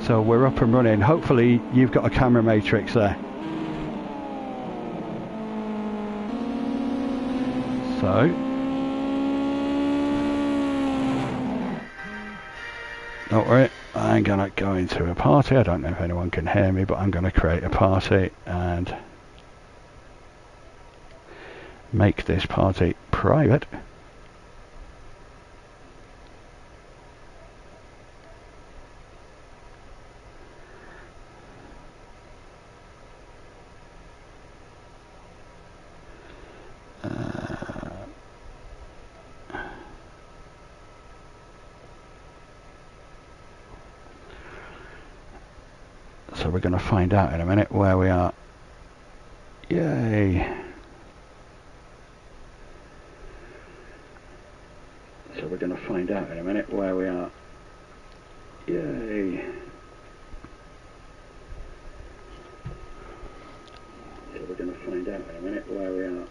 So we're up and running. Hopefully you've got a camera matrix there. So don't worry, I'm gonna go into a party. I don't know if anyone can hear me, but I'm gonna create a party and make this party private. So we're going to find out in a minute where we are. Yay! So we're going to find out in a minute where we are. Yay! So we're going to find out in a minute where we are.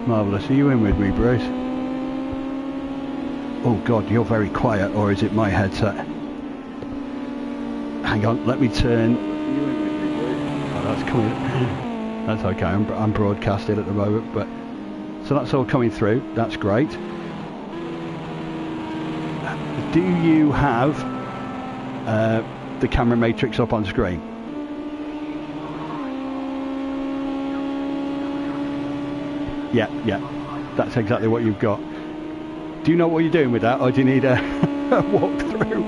Marvellous. Are you in with me, Bruce? Oh God, you're very quiet, or is it my headset? Hang on, let me turn. Oh, that's coming. That's okay, I'm broadcasting at the moment, but so that's all coming through. That's great. Do you have the camera matrix up on screen? Yeah, that's exactly what you've got. Do you know what you're doing with that, or do you need a walkthrough?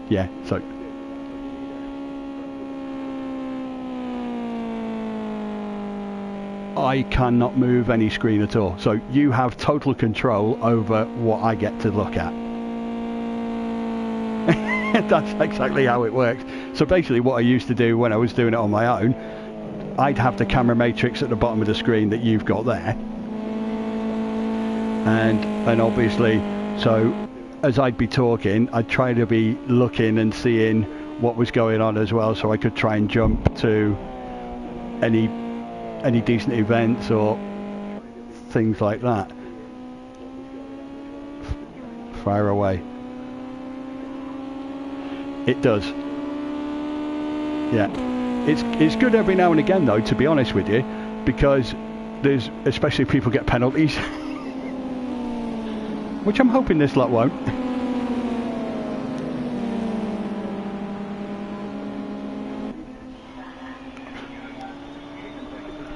Yeah, so I cannot move any screen at all, so you have total control over what I get to look at. That's exactly how it works. So basically what I used to do when I was doing it on my own, I'd have the camera matrix at the bottom of the screen that you've got there, and obviously, so as I'd be talking, I'd try to be looking and seeing what was going on as well, so I could try and jump to any decent events or things like that. Fire away. It does. Yeah, it's good every now and again though, to be honest with you, because there's, especially if people get penalties, which I'm hoping this lot won't.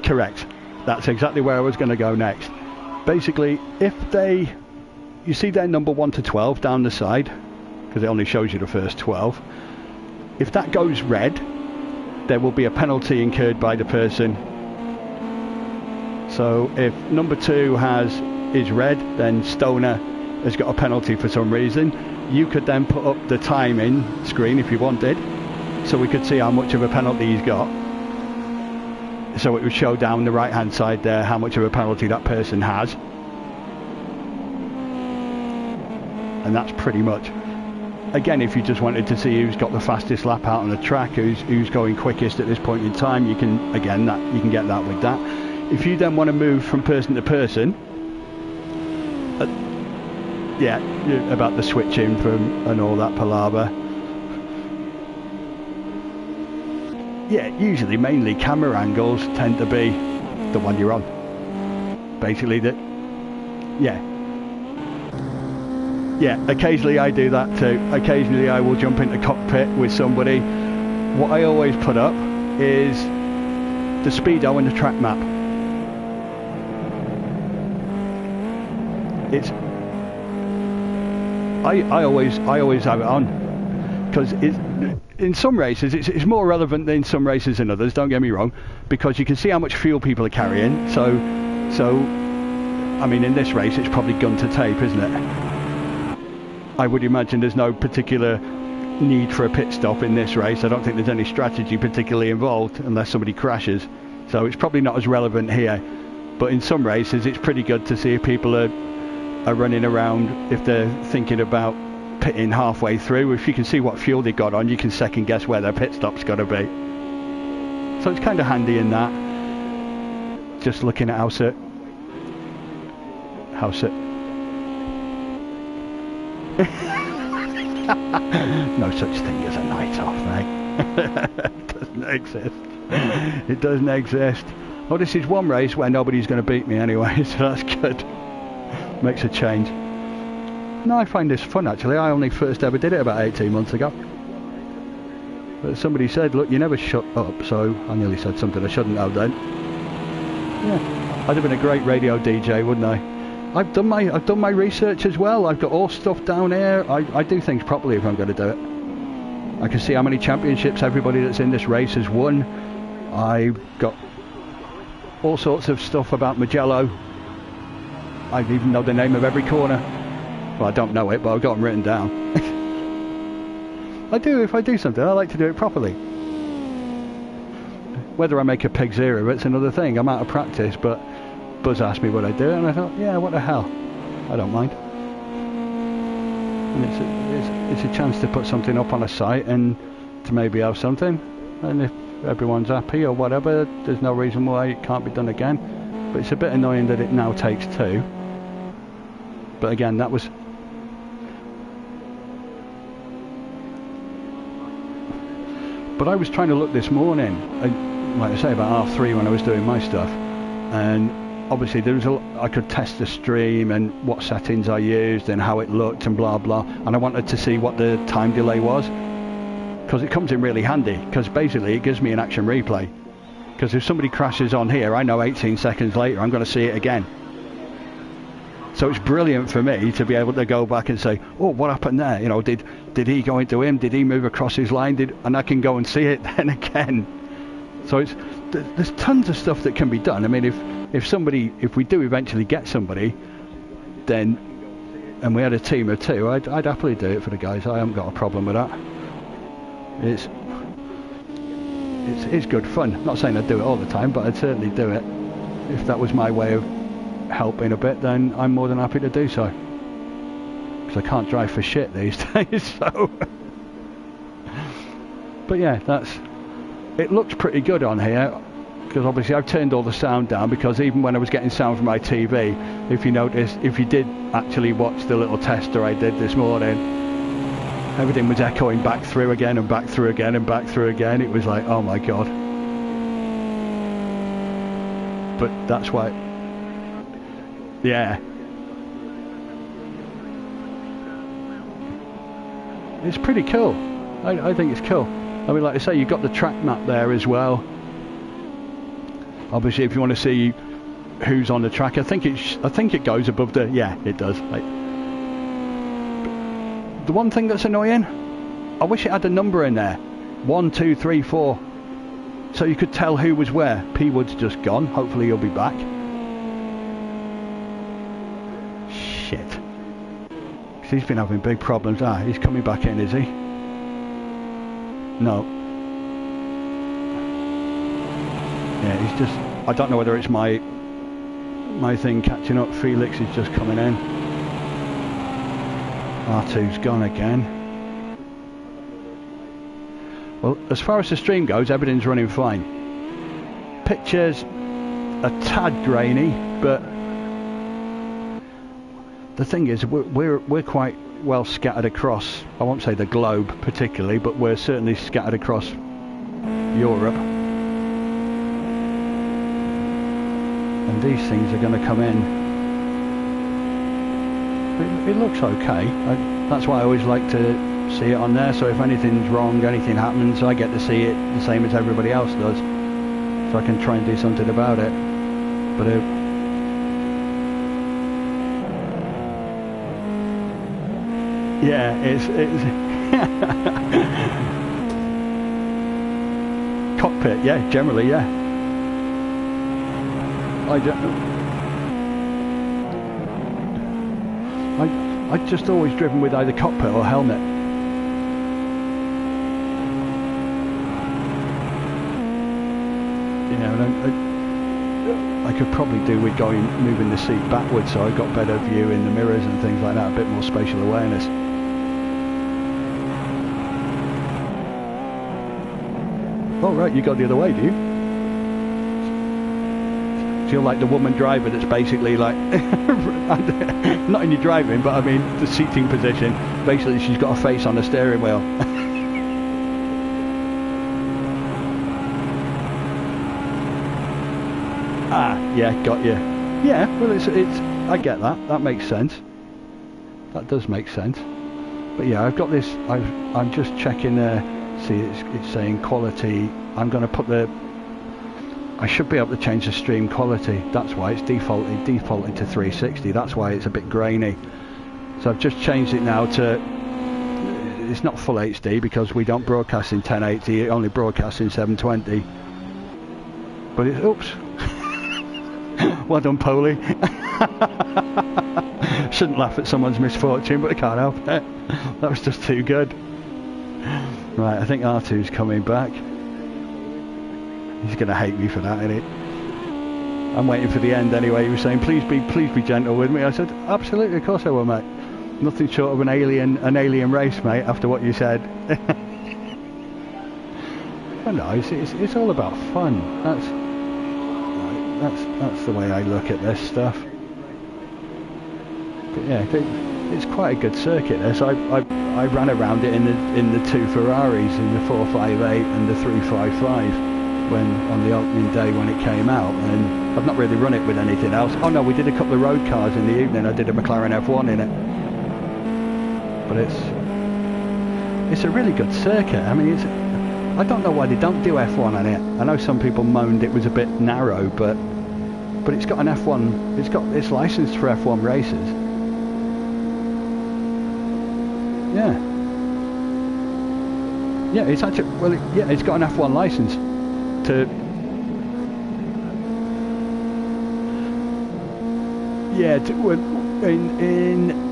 Correct. That's exactly where I was going to go next. Basically, if you see their number 1 to 12 down the side, because it only shows you the first 12. If that goes red, there will be a penalty incurred by the person. So if number 2 is red, then Stoner has got a penalty for some reason. You could then put up the timing screen if you wanted, so we could see how much of a penalty he's got. So it would show down the right hand side there how much of a penalty that person has. And that's pretty much. Again, if you just wanted to see who's got the fastest lap out on the track, who's going quickest at this point in time, you can get that with that. If you then want to move from person to person, yeah, about the switching from and all that palaver. Yeah, usually mainly camera angles tend to be the one you're on. Basically yeah, occasionally I do that too. Occasionally I will jump into cockpit with somebody. What I always put up is the speedo and the track map. It's I always have it on, because in some races it's more relevant in some races than others, don't get me wrong, because you can see how much fuel people are carrying. So I mean, in this race it's probably gun to tape, isn't it? I would imagine there's no particular need for a pit stop in this race. I don't think there's any strategy particularly involved unless somebody crashes. So it's probably not as relevant here. But in some races it's pretty good to see if people are are running around, if they're thinking about pitting halfway through, if you can see what fuel they got on, you can second guess where their pit stop's got to be. So it's kind of handy in that. Just looking at house it. No such thing as a night off, mate. It doesn't exist. It doesn't exist. Oh, this is one race where nobody's going to beat me anyway, so that's good. Makes a change. No, I find this fun actually. I only first ever did it about 18 months ago. But somebody said, look, you never shut up, so I nearly said something I shouldn't have then. Yeah, I'd have been a great radio DJ, wouldn't I? I've done my research as well. I've got all stuff down here. I do things properly if I'm going to do it. I can see how many championships everybody that's in this race has won. I've got all sorts of stuff about Mugello. I even know the name of every corner. Well, I don't know it, but I've got them written down. I do, if I do something, I like to do it properly. Whether I make a Kcsr of it's another thing. I'm out of practice, but Buzz asked me what I do, and I thought, yeah, what the hell? I don't mind. And it's a chance to put something up on a site and to maybe have something. And if everyone's happy or whatever, there's no reason why it can't be done again. But it's a bit annoying that it now takes two. But again, that was... But I was trying to look this morning, like I say, about 3:30 when I was doing my stuff, and obviously there was I could test the stream and what settings I used and how it looked and blah blah, and I wanted to see what the time delay was, because it comes in really handy, because basically it gives me an action replay, because if somebody crashes on here, I know 18 seconds later I'm going to see it again. So it's brilliant for me to be able to go back and say, oh, what happened there? You know, did he go into him? Did he move across his line? And I can go and see it then again. So there's tons of stuff that can be done. I mean, if we do eventually get somebody, then, and we had a team of two, I'd happily do it for the guys. I haven't got a problem with that. It's good fun. I'm not saying I'd do it all the time, but I'd certainly do it. If that was my way of helping a bit, then I'm more than happy to do so, because I can't drive for shit these days. So but yeah, it looks pretty good on here, because obviously I've turned all the sound down, because even when I was getting sound from my TV, if you notice, if you did actually watch the little tester I did this morning, everything was echoing back through again and back through again and back through again. It was like, oh my god. But that's why. Yeah. It's pretty cool. I think it's cool. I mean, like I say, you've got the track map there as well. Obviously, if you want to see who's on the track, I think it goes above the... Yeah, it does. The one thing that's annoying, I wish it had a number in there. 1, 2, 3, 4. So you could tell who was where. P Wood's just gone. Hopefully he'll be back. Shit. He's been having big problems. He's coming back in, is he? No. Yeah, he's just... I don't know whether it's my thing catching up. Felix is just coming in. R2's gone again. Well, as far as the stream goes, everything's running fine. Pictures a tad grainy, but the thing is, we're quite well scattered across, I won't say the globe particularly, but we're certainly scattered across Europe. And these things are going to come in. It looks okay. That's why I always like to see it on there, so if anything's wrong, anything happens, I get to see it the same as everybody else does, so I can try and do something about it. But yeah, it's cockpit, yeah, generally, yeah. I've just always driven with either cockpit or helmet. You know, I I could probably do with moving the seat backwards so I got better view in the mirrors and things like that, a bit more spatial awareness. Oh right, you go the other way, do you? So you're like the woman driver that's basically like, not in your driving, but I mean the seating position. Basically she's got a face on the steering wheel. Ah, yeah, got you. Yeah, well it's, I get that, that makes sense. That does make sense. But yeah, I've got this, I'm just checking there, see it's saying quality. I'm going to put I should be able to change the stream quality. That's why it's defaulted to 360. That's why it's a bit grainy. So I've just changed it now to, it's not full HD because we don't broadcast in 1080, it only broadcasts in 720. But it's, oops. Well done, Polly. Shouldn't laugh at someone's misfortune, but I can't help it. That was just too good. Right, I think R2's coming back. He's going to hate me for that, isn't he? I'm waiting for the end anyway. He was saying, please be gentle with me. I said, absolutely, of course I will, mate. Nothing short of an alien race, mate, after what you said. But no, it's all about fun. That's the way I look at this stuff. But yeah, it's quite a good circuit. This I ran around it in the two Ferraris, in the 458 and the 355. When on the opening day when it came out, and I've not really run it with anything else. Oh no, we did a couple of road cars in the evening. I did a McLaren F1 in it, but it's a really good circuit. I mean, I don't know why they don't do F1 on it. I know some people moaned it was a bit narrow, but it's got an F1. It's licensed for F1 races. Yeah, it's actually it's got an F1 license. In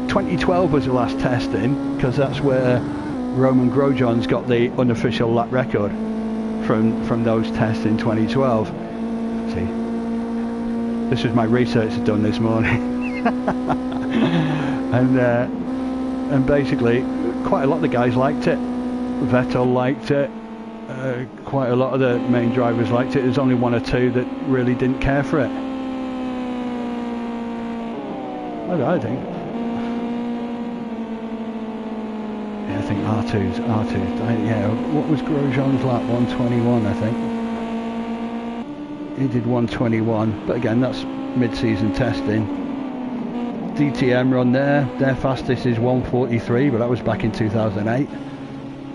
2012 was the last testing, because that's where Roman Grosjean's got the unofficial lap record from those tests in 2012. See, this was my research done this morning. and basically quite a lot of the guys liked it. Vettel liked it. Quite a lot of the main drivers liked it. There's only one or two that really didn't care for it. I think. Yeah, I think R2's. Yeah, what was Grosjean's lap? 121, I think. He did 121, but again, that's mid-season testing. DTM run there. Their fastest is 143, but that was back in 2008.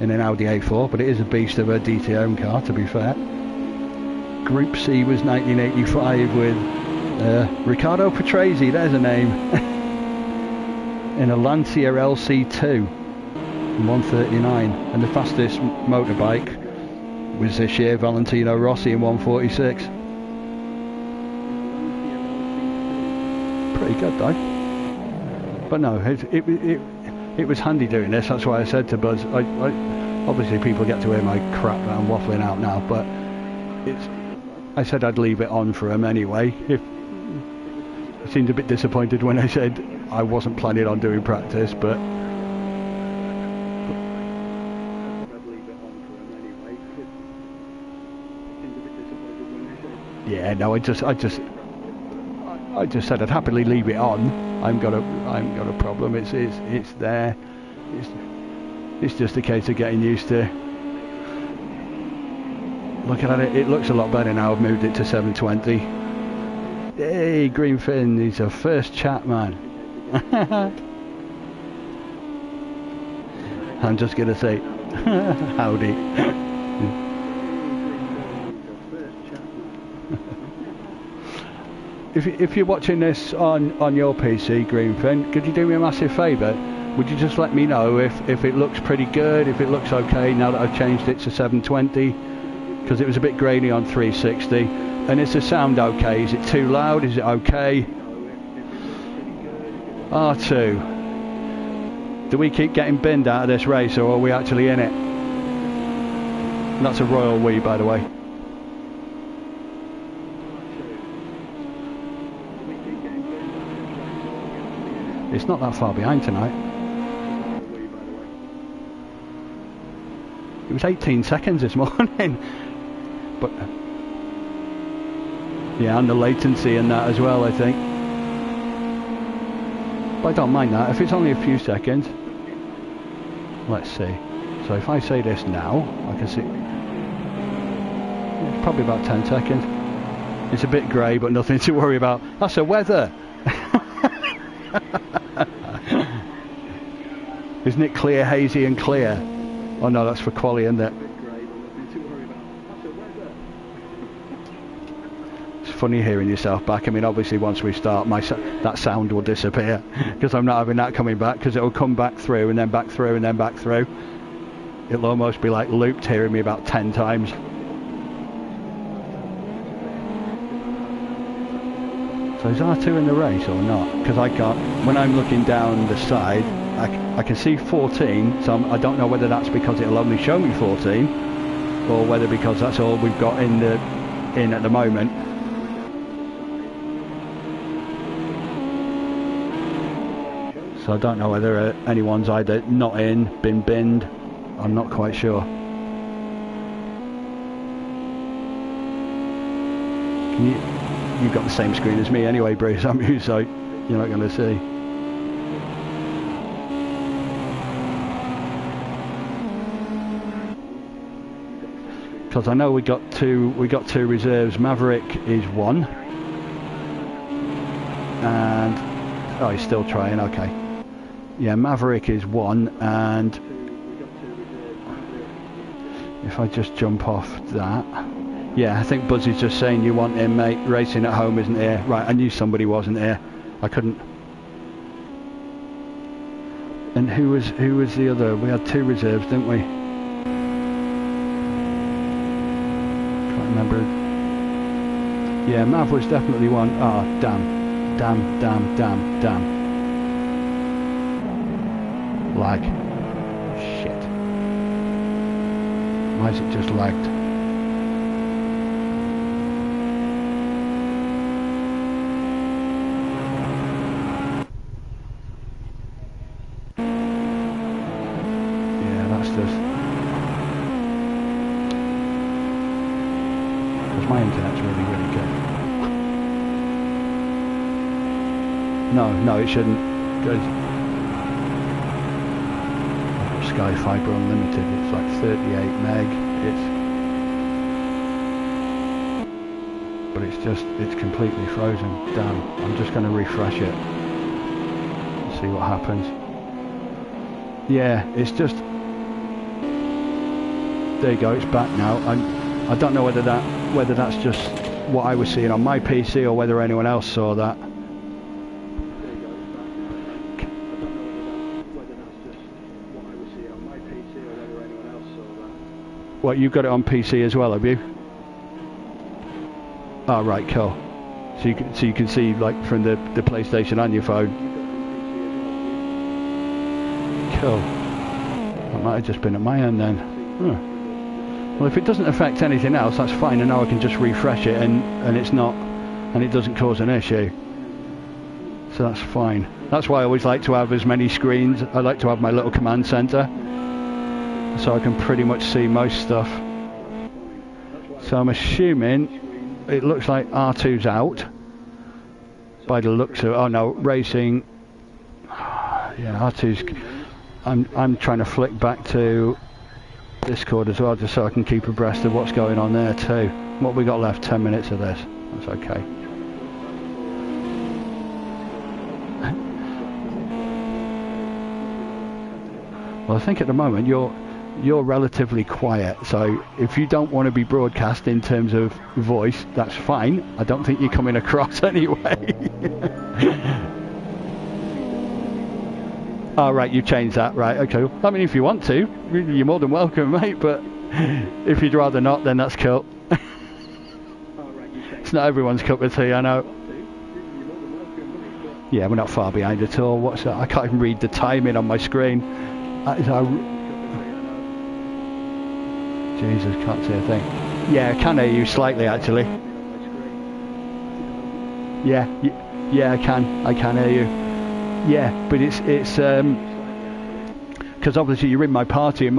In an Audi A4, but it is a beast of a DTM car, to be fair. Group C was 1985 with Riccardo Patrese, there's a name, in a Lancia LC2 139, and the fastest motorbike was this year Valentino Rossi in 146. Pretty good though. But no, it was handy doing this. That's why I said to Buzz, obviously people get to hear my crap that I'm waffling out now, but I said I'd leave it on for him anyway. I seemed a bit disappointed when I said I wasn't planning on doing practice, but yeah, no, I just said I'd happily leave it on. I haven't got a problem. It's there. It's just a case of getting used to looking at it. It looks a lot better now. I've moved it to 720. Hey, Greenfin, he's a first chat man. I'm just gonna say howdy. If you're watching this on your PC, Greenfin, could you do me a massive favour? Would you just let me know if it looks pretty good, if it looks okay now that I've changed it to 720? Because it was a bit grainy on 360. And is the sound okay? Is it too loud? Is it okay? R2. Do we keep getting binned out of this race, or are we actually in it? And that's a royal we, by the way. It's not that far behind tonight. It was 18 seconds this morning. But yeah, and the latency and that as well, I think. But I don't mind that. If it's only a few seconds. Let's see. So if I say this now, I can see it's probably about 10 seconds. It's a bit grey, but nothing to worry about. That's the weather. Isn't it clear, hazy and clear? Oh no, that's for quali, isn't it? It's funny hearing yourself back. I mean, obviously once we start, that sound will disappear because I'm not having that coming back, because it will come back through and then back through and then back through. It'll almost be like looped hearing me about 10 times. So is R2 in the race or not? Because I can't, when I'm looking down the side, I can see 14, so I don't know whether that's because it'll only show me 14, or whether because that's all we've got in at the moment. So I don't know whether anyone's either not in, been binned, I'm not quite sure. You've got the same screen as me anyway, Bruce, haven't you? So you're not going to see. Because I know we got two reserves. Maverick is 1, and oh, he's still trying. Okay, yeah, Maverick is 1, and if I just jump off that. Yeah, I think Buzzy's just saying you want him, mate. Racing at home isn't here. Right, I knew somebody wasn't here. I couldn't. And who was the other? We had 2 reserves, didn't we? Can't remember. Yeah, Mav was definitely 1. Ah, oh, damn. Lag. Shit. Why is it just lagged? My internet's really good. No, it shouldn't. Sky Fibre Unlimited, it's like 38 meg. But it's completely frozen. Damn, I'm just going to refresh it. See what happens. Yeah, it's just. There you go. It's back now. I don't know whether that's just what I was seeing on my PC or whether anyone else saw that. What, you've got it on PC as well, have you? Oh right, cool. So you can see like from the PlayStation on your phone. Cool. That might have just been at my end then. Huh. Well, if it doesn't affect anything else, that's fine, and now I can just refresh it and it's not, and it doesn't cause an issue. So that's fine. That's why I always like to have as many screens. I like to have my little command center, so I can pretty much see most stuff. So I'm assuming it looks like R2's out by the looks of. Oh no, racing. Yeah, R2's. I'm trying to flick back to Discord as well, just so I can keep abreast of what's going on there too. What we got left? 10 minutes of this. That's okay. Well, I think at the moment you're relatively quiet, so if you don't want to be broadcast in terms of voice, that's fine. I don't think you're coming across anyway. Oh right, you changed that, right, okay. I mean, if you want to, you're more than welcome, mate, but if you'd rather not, then that's cool. It's not everyone's cup of tea, I know. Yeah, we're not far behind at all. What's that? I can't even read the timing on my screen. That is how... Jesus, can't see a thing. Yeah, I can hear you slightly, actually. Yeah, I can hear you. Yeah, but it's because obviously you're in my party, and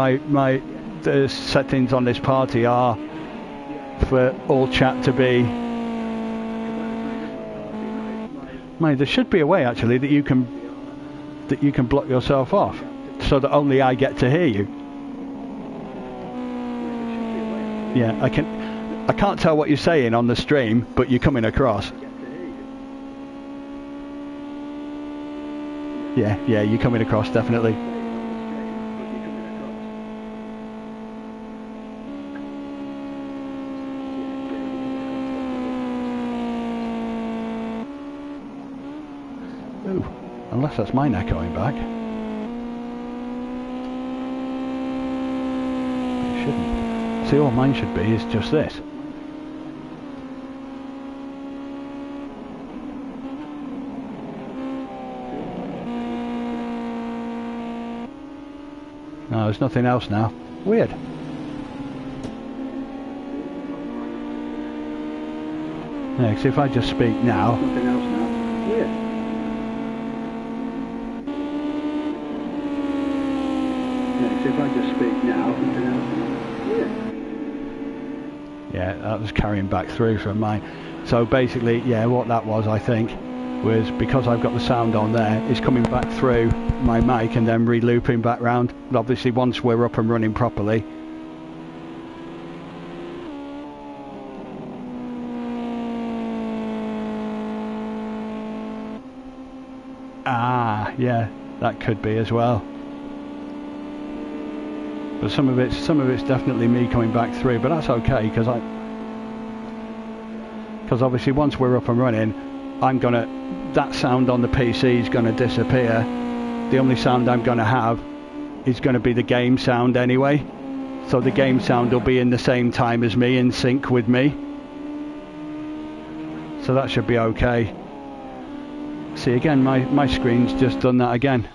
the settings on this party are for all chat to be. Mate, there should be a way actually that you can block yourself off, so that only I get to hear you. Yeah, I can't tell what you're saying on the stream, but you're coming across. Yeah, you're coming across, definitely. Ooh, unless that's my neck going back. It shouldn't. See, all mine should be is just this. No, there's nothing else now. Weird. Yeah, because if I just speak now... Nothing else now. Weird. Yeah, because if I just speak now... Nothing else now. Weird. Yeah, that was carrying back through from mine. So basically, yeah, what that was, I think, was because I've got the sound on there, it's coming back through my mic and then re-looping back round. But obviously once we're up and running properly, yeah, that could be as well. But some of it's definitely me coming back through, but that's okay, because obviously once we're up and running, that sound on the PC is gonna disappear. The only sound I'm gonna have is gonna be the game sound anyway. So the game sound will be in the same time as me, in sync with me. So that should be okay. See, again, my screen's just done that again.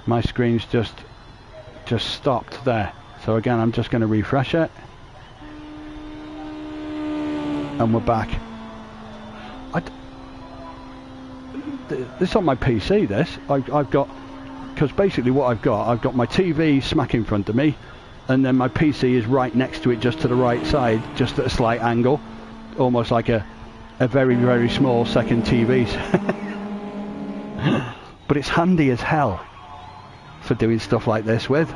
My screen's just stopped there. So again, I'm just gonna refresh it. And we're back. This on my PC, this. I've got, because basically what I've got my TV smack in front of me, and then my PC is right next to it, just to the right side, just at a slight angle, almost like a very, very small second TV. But it's handy as hell for doing stuff like this with.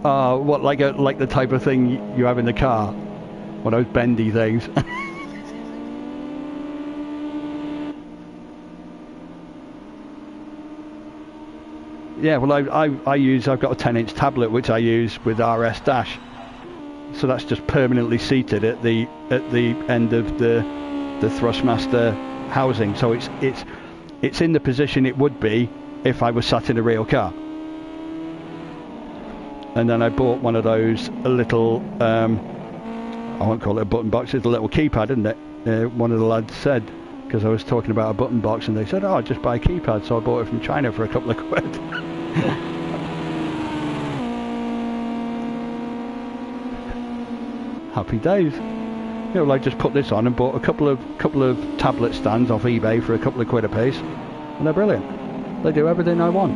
What, like the type of thing you have in the car? One of those bendy things. Yeah, well I've got a 10-inch tablet which I use with RS Dash. So that's just permanently seated at the end of the Thrustmaster housing. So it's in the position it would be if I was sat in a real car. And then I bought one of those little I won't call it a button box, it's a little keypad, isn't it? One of the lads said, because I was talking about a button box, and they said, oh, just buy a keypad. So I bought it from China for a couple of quid. Happy days. You know, I just put this on and bought a couple of tablet stands off eBay for a couple of quid a piece, and they're brilliant. They do everything I want.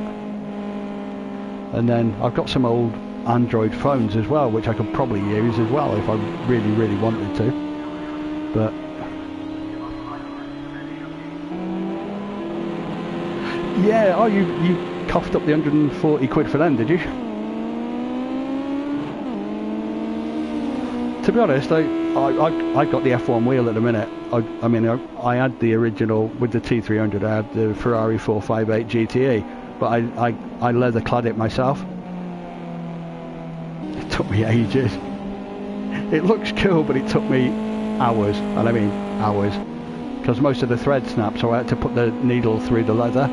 And then I've got some old Android phones as well, which I could probably use as well if I really, really wanted to. But yeah, oh, you coughed up the 140 quid for them, did you? To be honest, I got the F1 wheel at the minute. I mean, I had the original with the T300. I had the Ferrari 458 GTE, but I leather clad it myself. It took me ages. It looks cool, but it took me hours, and I mean hours, because most of the thread snapped, so I had to put the needle through the leather.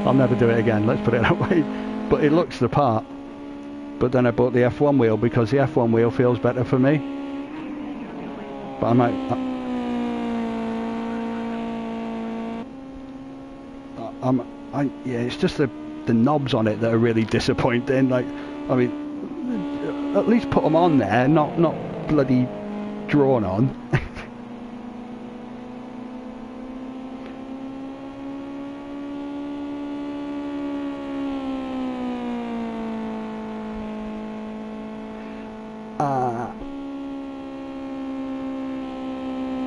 I'll never do it again, let's put it that way. But it looks the part. But then I bought the F1 wheel because the F1 wheel feels better for me. But I might... yeah, it's just the knobs on it that are really disappointing. Like, I mean, at least put them on there, not bloody drawn on.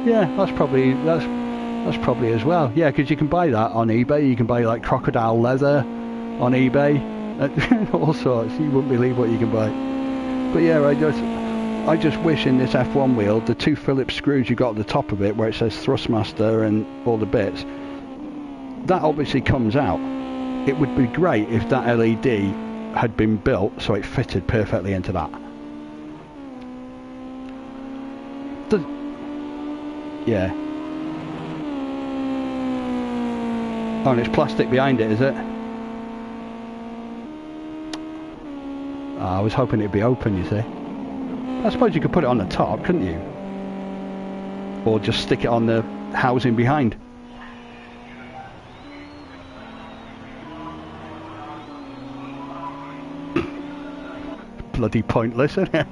Yeah, that's probably as well. Yeah, because you can buy that on eBay. You can buy like crocodile leather on eBay, all sorts. You wouldn't believe what you can buy. But yeah, I just wish in this F1 wheel, the 2 Phillips screws you got at the top of it, where it says Thrustmaster and all the bits, that obviously comes out. It would be great if that LED had been built so it fitted perfectly into that. Yeah. Oh, and it's plastic behind it, is it? Oh, I was hoping it'd be open, you see. I suppose you could put it on the top, couldn't you? Or just stick it on the housing behind. Bloody pointless, isn't it?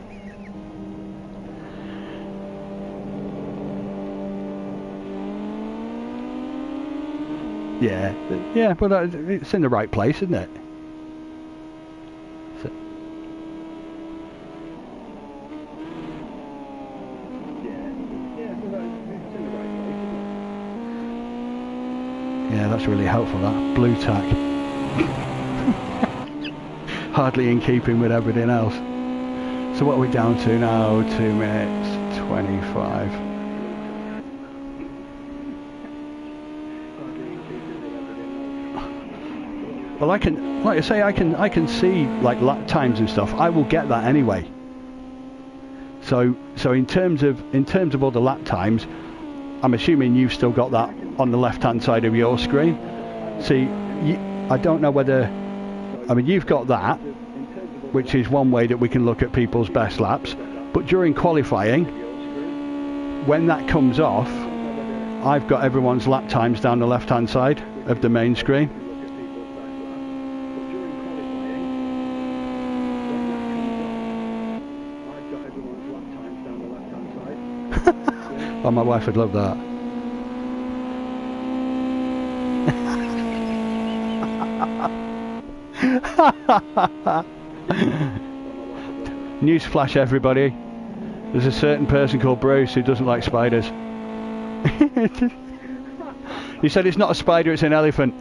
Yeah, but it's in the right place, isn't it? So. Yeah, that's really helpful, that blue tack. Hardly in keeping with everything else. So what are we down to now? 2 minutes 25. Well, I can, like I say, I can see like lap times and stuff. I will get that anyway. So in terms of all the lap times, I'm assuming you've still got that on the left-hand side of your screen. See, I don't know whether, I mean, you've got that, which is one way that we can look at people's best laps. But during qualifying, when that comes off, I've got everyone's lap times down the left-hand side of the main screen. Oh, my wife would love that. Newsflash, everybody. There's a certain person called Bruce who doesn't like spiders. He said it's not a spider, it's an elephant.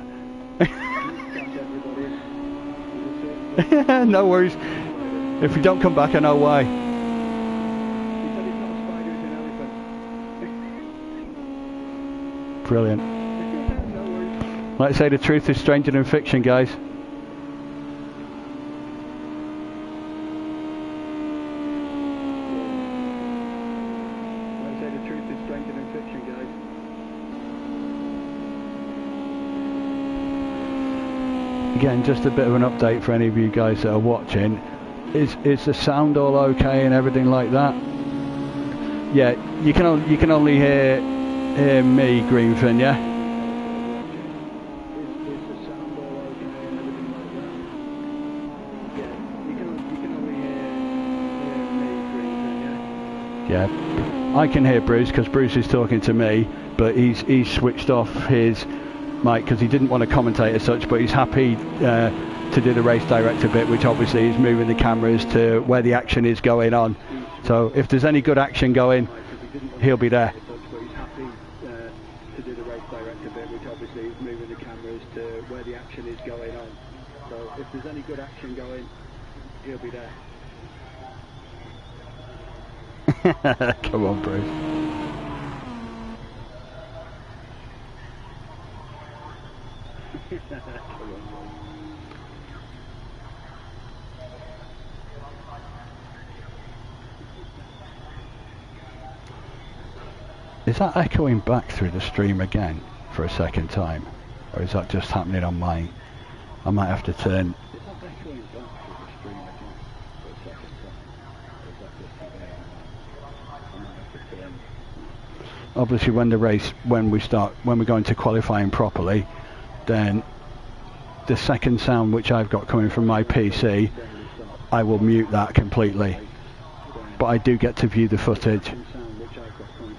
No worries. If you don't come back, I know why. Brilliant. Like I say, the truth is stranger than fiction, guys. Again, just a bit of an update for any of you guys that are watching. Is the sound all okay and everything like that? Yeah, you can only hear me, Greenfin, yeah? Yeah, I can hear Bruce because Bruce is talking to me, but he's switched off his mic because he didn't want to commentate as such, but he's happy to do the race director bit, which obviously is moving the cameras to where the action is going on. So if there's any good action going, he'll be there. If there's any good action going, he'll be there. Come on, Bruce. Is that echoing back through the stream again for a second time? Or is that just happening on mine? I might have to turn. Obviously when we go into qualifying properly, then the second sound which I've got coming from my PC, I will mute that completely. but I do get to view the footage,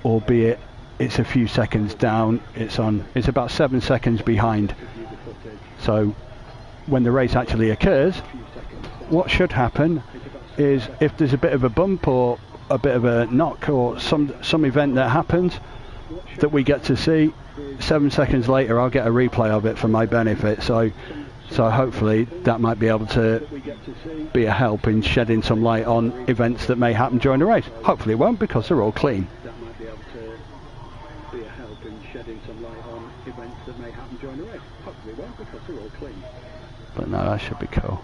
albeit it's a few seconds down. It's about 7 seconds behind. So when the race actually occurs, what should happen is if there's a bit of a bump or a bit of a knock or some event that happens that we get to see, 7 seconds later I'll get a replay of it for my benefit. So hopefully that might be able to be a help in shedding some light on events that may happen during the race. Hopefully it won't, because they're all clean. But no, that should be cool.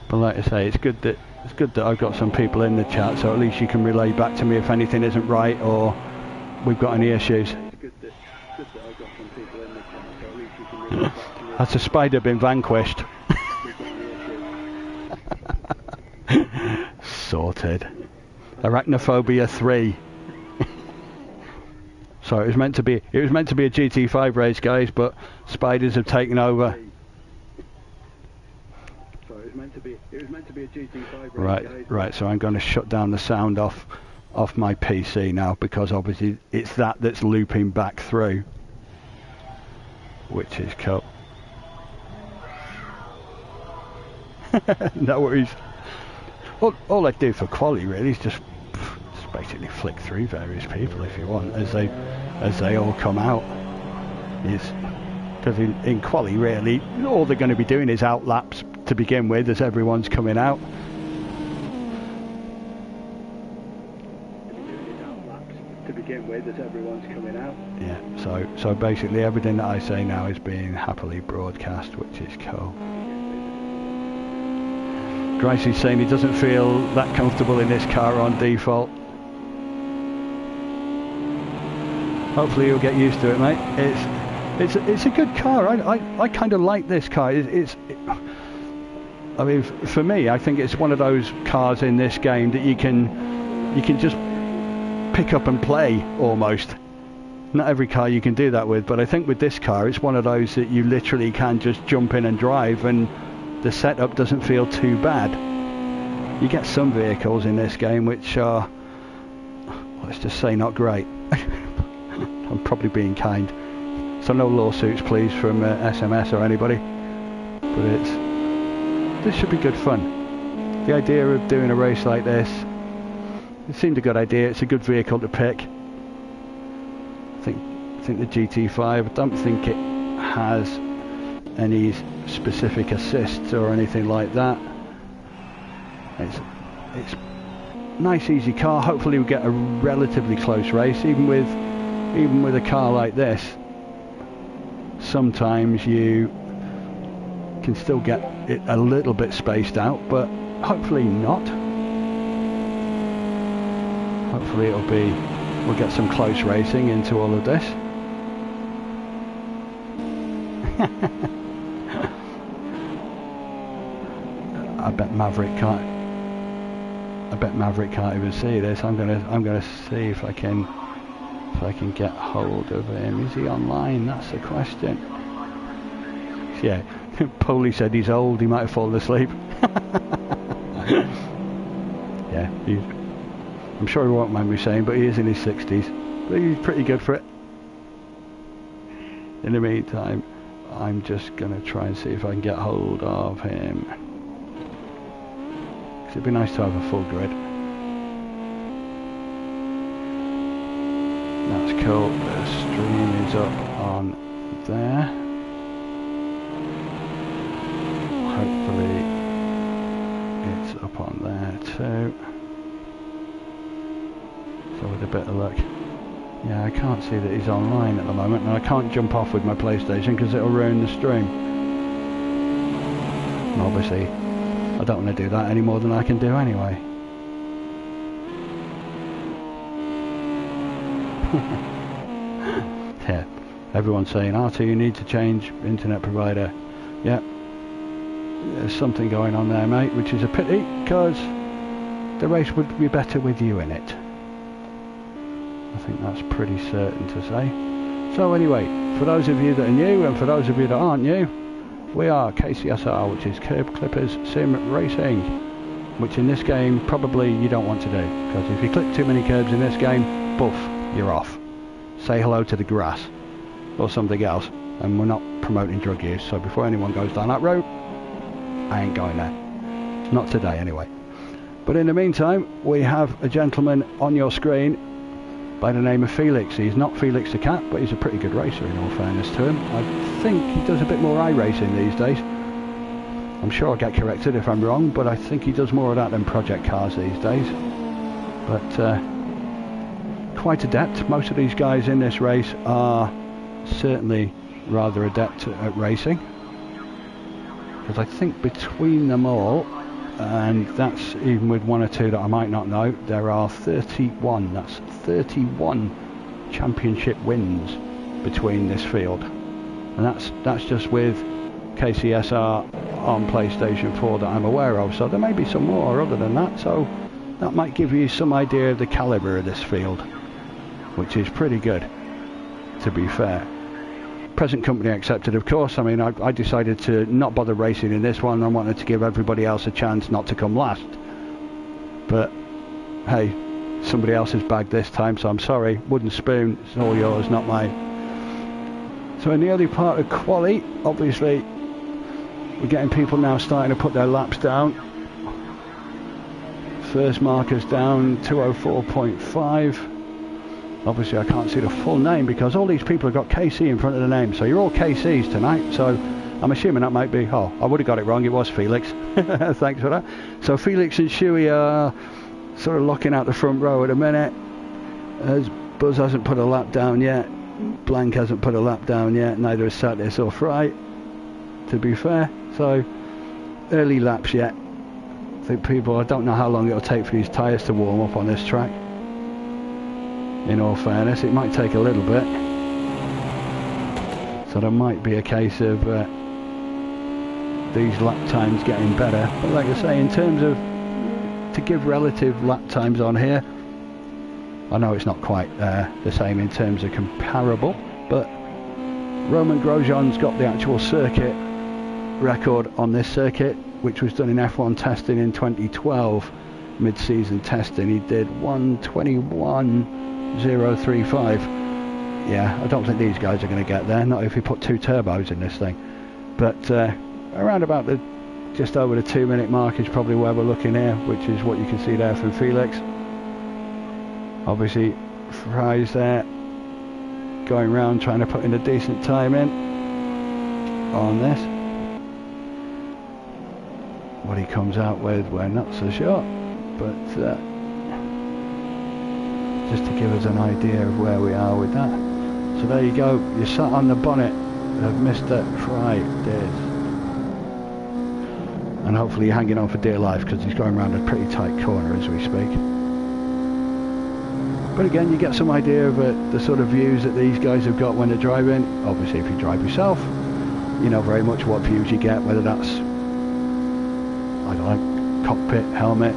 But like I say, it's good that I've got some people in the chat, so at least you can relay back to me if anything isn't right or we've got any issues. That's a spider been vanquished. Sorted. Arachnophobia 3. So it was meant to be a GT5 race, guys, but spiders have taken over. Right. So I'm going to shut down the sound off my PC now, because obviously it's that's looping back through, which is cool. No worries. All I do for quali really is just basically flick through various people if you want as they all come out. Because in quali really all they're going to be doing is out laps to begin with as everyone's coming out. Yeah, so basically everything that I say now is being happily broadcast, which is cool. Gracie's saying he doesn't feel that comfortable in this car on default. Hopefully you'll get used to it, mate. It's a good car. I kind of like this car. I mean, for me, I think it's one of those cars in this game that you can just pick up and play almost. Not every car you can do that with, but I think with this car, it's one of those that you literally can just jump in and drive, and the setup doesn't feel too bad. You get some vehicles in this game which are, let's just say, not great. I'm probably being kind. So no lawsuits please from SMS or anybody. But this should be good fun. The idea of doing a race like this, it seemed a good idea. It's a good vehicle to pick. I think the GT5, I don't think it has any specific assists or anything like that. It's a nice easy car. Hopefully we'll get a relatively close race, even with a car like this. Sometimes you can still get it a little bit spaced out, but hopefully not. Hopefully we'll get some close racing into all of this. I bet Maverick can't even see this. I'm gonna see if I can get hold of him. Is he online? That's the question. Yeah, Polly said he's old. He might have fallen asleep. Yeah, I'm sure he won't mind me saying, but he is in his 60s. But he's pretty good for it. In the meantime, I'm just going to try and see if I can get hold of him. Because it'd be nice to have a full grid. That's cool. The stream is up on there. Hopefully it's up on there too. So with a bit of luck. Yeah, I can't see that he's online at the moment, and I can't jump off with my PlayStation because it'll ruin the stream. And obviously, I don't want to do that any more than I can do anyway. Yeah, everyone's saying, R2, you need to change internet provider. Yeah, there's something going on there, mate, which is a pity, because the race would be better with you in it. I think that's pretty certain to say. So anyway, for those of you that are new, and for those of you that aren't new, we are Kcsr, which is Kerb Clippers Sim Racing. which in this game probably you don't want to do, because if you clip too many curbs in this game, boof, you're off. Say hello to the grass or something else, and we're not promoting drug use, so before anyone goes down that road, I ain't going there. Not today anyway. But in the meantime, we have a gentleman on your screen by the name of Felix. He's not Felix the Cat, but he's a pretty good racer in all fairness to him. I think he does a bit more iRacing these days. I'm sure I'll get corrected if I'm wrong, but I think he does more of that than project cars these days. But quite adept. Most of these guys in this race are certainly rather adept at racing, because I think between them all, and that's even with one or two that I might not know, there are 31, that's 31 championship wins between this field, and that's just with Kcsr on PlayStation 4 that I'm aware of, so there may be some more other than that, so that might give you some idea of the calibre of this field, which is pretty good, to be fair. Present company accepted, of course. I mean, I decided to not bother racing in this one. I wanted to give everybody else a chance not to come last. But, hey, somebody else has bagged this time, so I'm sorry. Wooden spoon, it's all yours, not mine. So in the early part of quali, obviously, we're getting people now starting to put their laps down. First markers down, 204.5. Obviously I can't see the full name because all these people have got KC in front of the name, so you're all KCs tonight, so I'm assuming that might be, oh, I would have got it wrong, it was Felix. Thanks for that. So Felix and Shuey are sort of locking out the front row at a minute, as Buzz hasn't put a lap down yet, Blank hasn't put a lap down yet, neither has Satis or Fry, to be fair, so early laps yet. I think I don't know how long it'll take for these tyres to warm up on this track. In all fairness, it might take a little bit, so there might be a case of these lap times getting better, but like I say, in terms of to give relative lap times on here, I know it's not quite the same in terms of comparable, but Roman Grosjean's got the actual circuit record on this circuit, which was done in F1 testing in 2012, mid-season testing. He did 1:21.035. Yeah, I don't think these guys are going to get there, not if you put two turbos in this thing. But around about the just over the 2 minute mark is probably where we're looking here, which is what you can see there from Felix. Obviously Fry's there going round trying to put in a decent time in on this. What he comes out with, we're not so sure, but just to give us an idea of where we are with that. So there you go, you sat on the bonnet of Mr. Fry, did. And hopefully you're hanging on for dear life, because he's going around a pretty tight corner as we speak. But again, you get some idea of the sort of views that these guys have got when they're driving. Obviously if you drive yourself, you know very much what views you get, whether that's, I don't know, cockpit, helmet,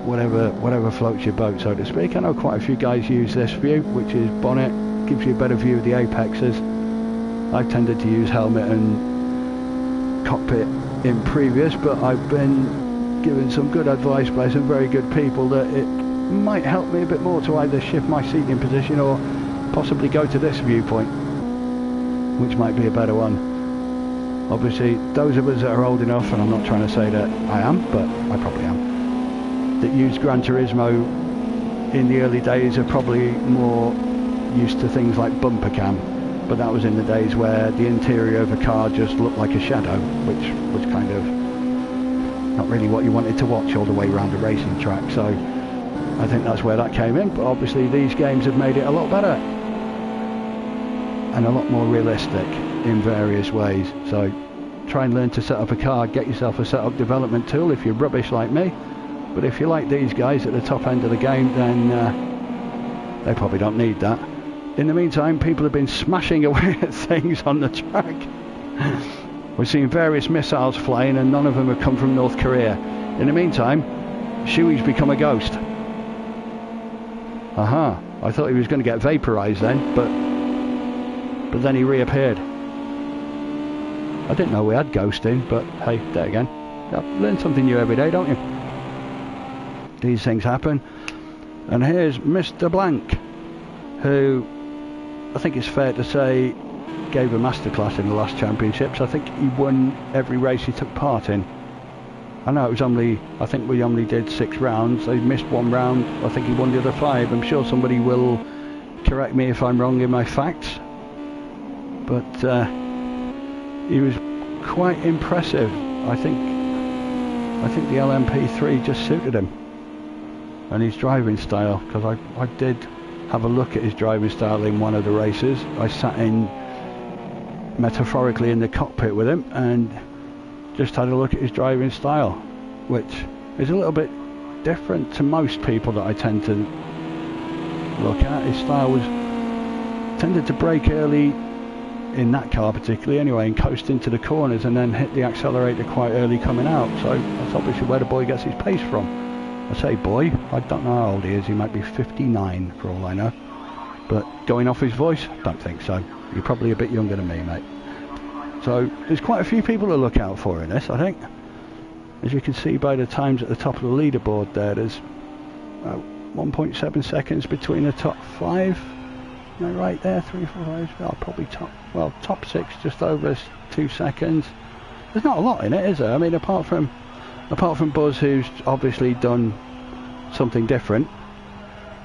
whatever floats your boat, so to speak. I know quite a few guys use this view, which is bonnet, gives you a better view of the apexes. I've tended to use helmet and cockpit in previous, but I've been given some good advice by some very good people that it might help me a bit more to either shift my seating position or possibly go to this viewpoint, which might be a better one. Obviously those of us that are old enough, and I'm not trying to say that I am, but I probably am, that used Gran Turismo in the early days are probably more used to things like bumper cam, but that was in the days where the interior of a car just looked like a shadow, which was kind of not really what you wanted to watch all the way around a racing track. So I think that's where that came in, but obviously these games have made it a lot better and a lot more realistic in various ways. So try and learn to set up a car, get yourself a setup development tool if you're rubbish like me, but if you're like these guys at the top end of the game, then they probably don't need that. In the meantime, people have been smashing away at things on the track. We're seeing various missiles flying, and none of them have come from North Korea. In the meantime, Shuey's become a ghost. Aha, I thought he was going to get vaporized then, but then he reappeared. I didn't know we had ghosting, but hey, there again. You learn something new every day, don't you? These things happen. And here's Mr. Blank, who I think it's fair to say gave a masterclass in the last championships. I think he won every race he took part in. I know it was only, I think we only did 6 rounds. They missed 1 round. I think he won the other 5. I'm sure somebody will correct me if I'm wrong in my facts. But he was quite impressive. I think the LMP3 just suited him and his driving style, because I did have a look at his driving style in one of the races. I sat in metaphorically in the cockpit with him and just had a look at his driving style, which is a little bit different to most people that I tend to look at. His style was tended to brake early in that car particularly anyway, and coast into the corners and then hit the accelerator quite early coming out. So that's obviously where the boy gets his pace from. I say boy, I don't know how old he is. He might be 59 for all I know, but going off his voice, don't think so. You're probably a bit younger than me, mate. So there's quite a few people to look out for in this, I think. As you can see by the times at the top of the leaderboard there, there's 1.7 seconds between the top 5. Am I right there? 3, 4, 5. Oh, probably top 6, just over 2 seconds. There's not a lot in it, is there? I mean, apart from Buzz, who's obviously done something different,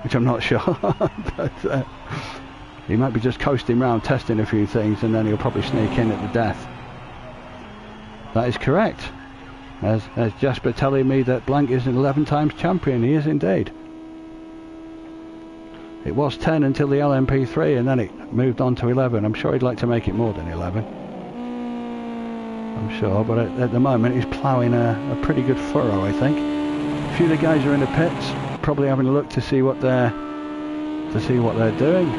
which I'm not sure, but he might be just coasting around testing a few things, and then he'll probably sneak in at the death. That is correct. As Jasper telling me that Blank is an 11 times champion. He is indeed. It was 10 until the LMP3, and then it moved on to 11. I'm sure he'd like to make it more than 11. I'm sure, but at the moment he's ploughing a pretty good furrow, I think. A few of the guys are in the pits, probably having a look to see what they're doing.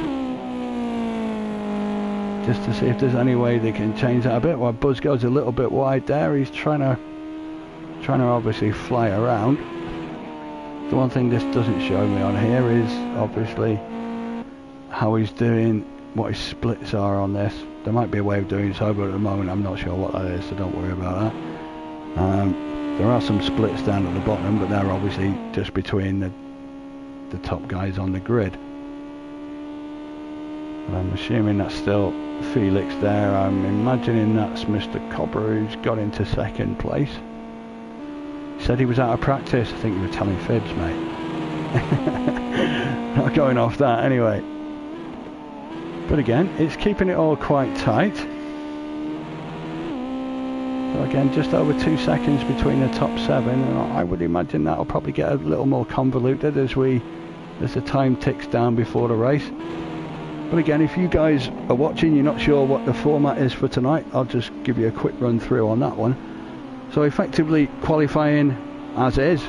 Just to see if there's any way they can change that a bit. While Buzz goes a little bit wide there, he's trying to obviously fly around. The one thing this doesn't show me on here is obviously how he's doing, what his splits are on this. There might be a way of doing so, but at the moment I'm not sure what that is, so don't worry about that. There are some splits down at the bottom, but they're obviously just between the top guys on the grid. And I'm assuming that's still Felix there. I'm imagining that's Mr. Cobra, who's got into 2nd place. He said he was out of practice. I think you were telling fibs, mate. Not going off that anyway. But again, it's keeping it all quite tight. So again, just over 2 seconds between the top 7, and I would imagine that'll probably get a little more convoluted as the time ticks down before the race. But again, if you guys are watching, you're not sure what the format is for tonight, I'll just give you a quick run through on that one. So effectively qualifying as is,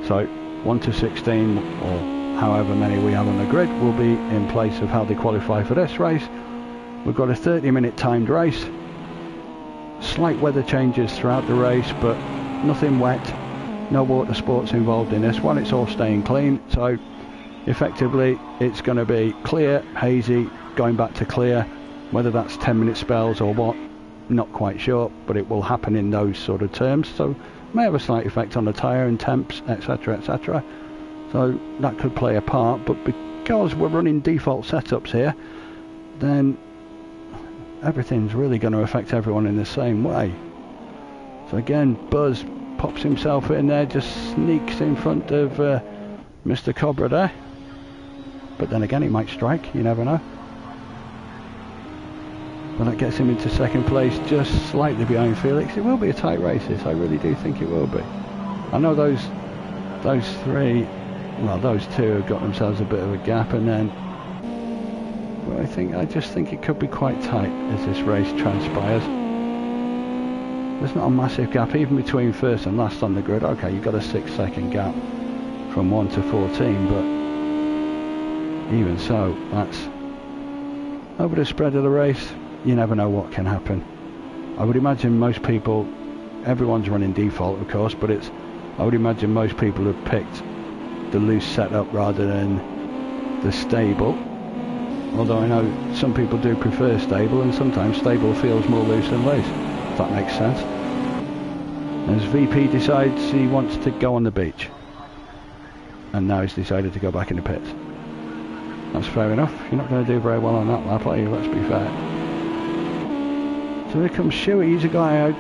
so 1 to 16 or however many we have on the grid will be in place of how they qualify for this race. We've got a 30-minute timed race, slight weather changes throughout the race, but nothing wet, no water sports involved in this one. It's all staying clean, so effectively it's going to be clear, hazy, going back to clear. Whether that's 10-minute spells or what, not quite sure, but it will happen in those sort of terms. So may have a slight effect on the tyre and temps, etc, etc. So that could play a part, but because we're running default setups here, then everything's really going to affect everyone in the same way. So again, Buzz pops himself in there, just sneaks in front of Mr. Cobra there. But then again, he might strike, you never know. But that gets him into 2nd place, just slightly behind Felix. It will be a tight race, this. I really do think it will be. I know those 3, well, those 2 have got themselves a bit of a gap, and then I just think it could be quite tight as this race transpires. There's not a massive gap even between first and last on the grid. Okay, you've got a 6-second gap from 1 to 14, but even so, that's over the spread of the race. You never know what can happen. I would imagine most people, everyone's running default of course, but I would imagine most people have picked the loose setup rather than the stable. Although I know some people do prefer stable, and sometimes stable feels more loose than loose, if that makes sense. as VP decides he wants to go on the beach. And now he's decided to go back in the pits. That's fair enough. You're not going to do very well on that lap, are you? Let's be fair. So here comes Shuey. He's a guy I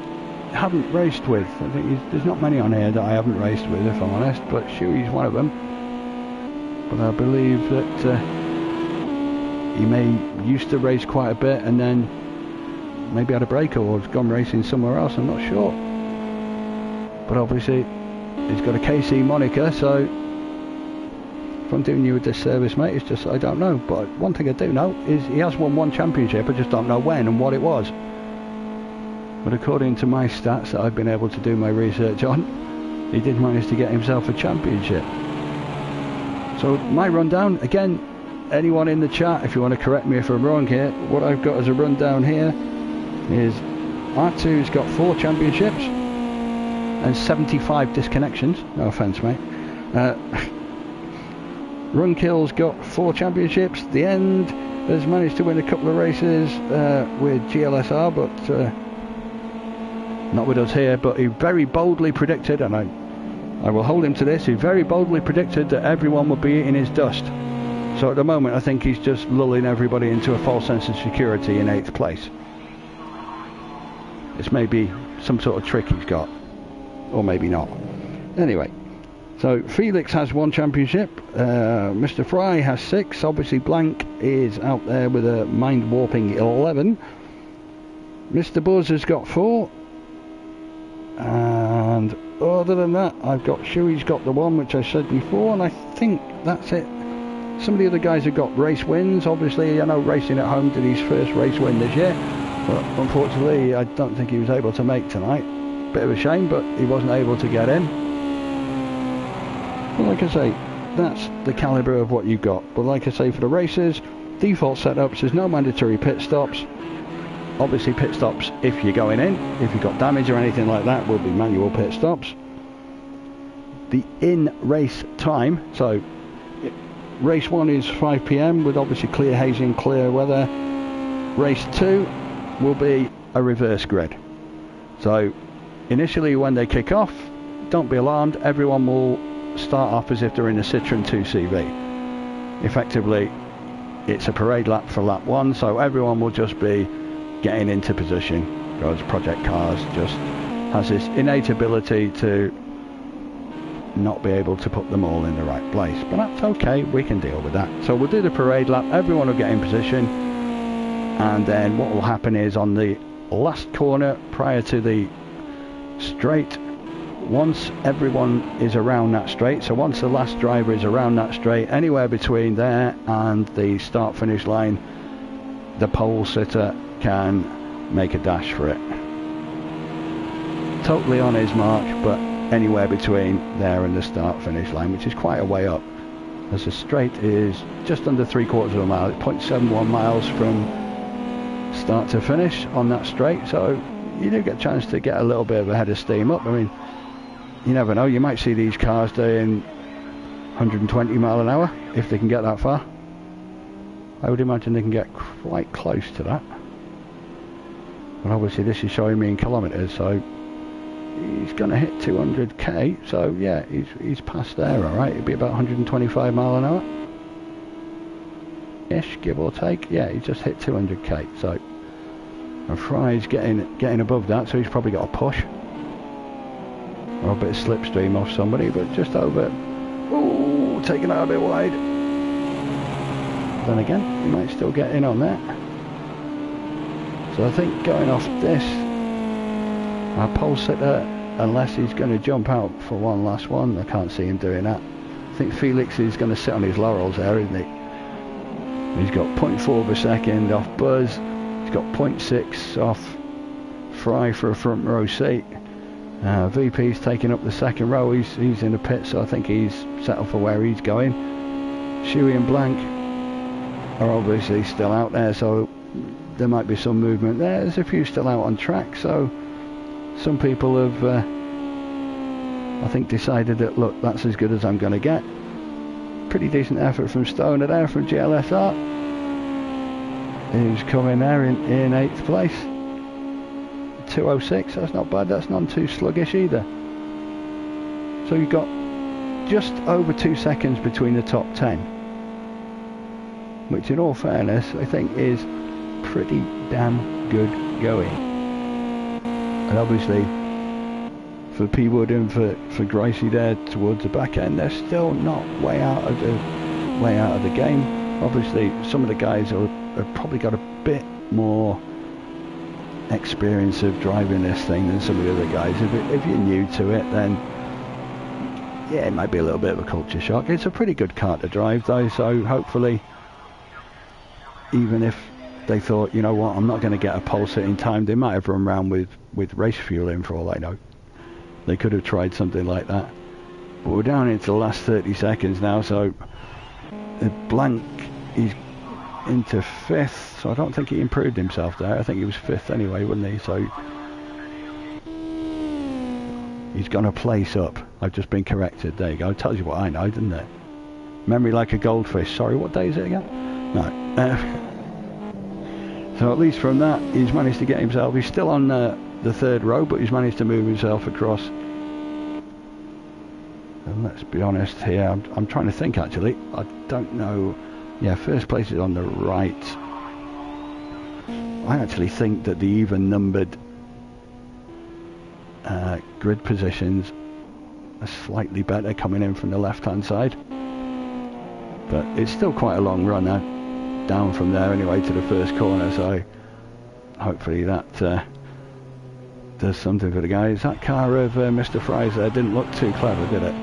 haven't raced with. I think there's not many on here that I haven't raced with, if I'm honest, but Shuey's one of them. But I believe that he used to race quite a bit and then maybe had a break or has gone racing somewhere else, I'm not sure. But obviously he's got a Kcsr moniker, so if I'm doing you a disservice, mate, it's just I don't know. But one thing I do know is he has won one championship, I just don't know when and what it was. But according to my stats that I've been able to do my research on, he did manage to get himself a championship. So my rundown, again, anyone in the chat, if you want to correct me if I'm wrong here, what I've got as a rundown here is R2's got 4 championships and 75 disconnections. No offence, mate. Runkill's got 4 championships. The End has managed to win a couple of races with GLSR, but not with us here. But he very boldly predicted, and I will hold him to this, he very boldly predicted that everyone would be eating his dust. So at the moment I think he's just lulling everybody into a false sense of security in 8th place. It's maybe some sort of trick he's got, or maybe not. Anyway, so Felix has 1 championship, Mr. Fry has 6, obviously Blank is out there with a mind-warping 11, Mr. Buzz has got 4, and other than that I've got Shuey's got the 1 which I said before, and I think that's it. Some of the other guys have got race wins. Obviously I know Racing at Home did his first race win this year, but unfortunately I don't think he was able to make tonight. Bit of a shame, but he wasn't able to get in. But like I say, that's the calibre of what you've got. But like I say, for the races, default setups, there's no mandatory pit stops. Obviously pit stops if you're going in, if you've got damage or anything like that, will be manual pit stops. The in-race time, so race 1 is 5 PM with obviously clear hazing, clear weather. Race 2 will be a reverse grid. So initially when they kick off, don't be alarmed, everyone will start off as if they're in a Citroen 2CV. Effectively it's a parade lap for lap 1, so everyone will just be getting into position, because Project Cars just has this innate ability to not be able to put them all in the right place, but that's okay, we can deal with that. So we'll do the parade lap, everyone will get in position, and then what will happen is on the last corner prior to the straight, once everyone is around that straight, so once the last driver is around that straight, anywhere between there and the start finish line, the pole sitter can make a dash for it. Totally on his mark, but anywhere between there and the start finish line, which is quite a way up, as the straight is just under 3/4 of a mile, 0.71 miles from start to finish on that straight, so you do get a chance to get a little bit of a head of steam up. I mean, you never know, you might see these cars doing 120 mile an hour if they can get that far. I would imagine they can get quite close to that, but obviously this is showing me in kilometres, so he's going to hit 200k, so yeah, he's past there, alright. It'd be about 125 mile an hour ish, give or take. Yeah, he just hit 200k, so and Fry's getting above that, so he's probably got a push or a bit of slipstream off somebody, but just over. Ooh, taking out a bit wide. Then again, he might still get in on that. So I think going off this, our pole sitter, unless he's going to jump out for one last one, I can't see him doing that. I think Felix is going to sit on his laurels there, isn't he? He's got 0.4 of a second off Buzz, he's got 0.6 off Fry for a front row seat. VP's taking up the second row, he's in the pit, so I think he's settled for where he's going. Shuey and Blank are obviously still out there, so there might be some movement there. There's a few still out on track, so some people have I think decided that, look, that's as good as I'm going to get. Pretty decent effort from Stoner there from GLSR, who's coming there in 8th place. 2:06. That's not bad. That's not too sluggish either. So you've got just over 2 seconds between the top 10, which in all fairness I think is pretty damn good going. And obviously for P-Wood and for Gracie there towards the back end, they're still not way out of the game. Obviously some of the guys have probably got a bit more experience of driving this thing than some of the other guys. If you're new to it, then yeah, it might be a little bit of a culture shock. It's a pretty good car to drive though, so hopefully, even if they thought, you know what, I'm not going to get a pole sitting time, they might have run around with race fuel in for all I know. They could have tried something like that. But we're down into the last 30 seconds now, so Blank, he's into 5th, so I don't think he improved himself there. I think he was 5th anyway, wasn't he? So he's going to place up. I've just been corrected. There you go. It tells you what I know, doesn't it? Memory like a goldfish. Sorry, what day is it again? No. So at least from that, he's managed to get himself... He's still on the 3rd row, but he's managed to move himself across. And let's be honest here. I'm trying to think, actually. I don't know... Yeah, 1st place is on the right. I actually think that the even-numbered grid positions are slightly better coming in from the left-hand side. But it's still quite a long run now, down from there anyway to the 1st corner, so hopefully that does something for the guys. That car of Mr. Fry's there didn't look too clever, did it?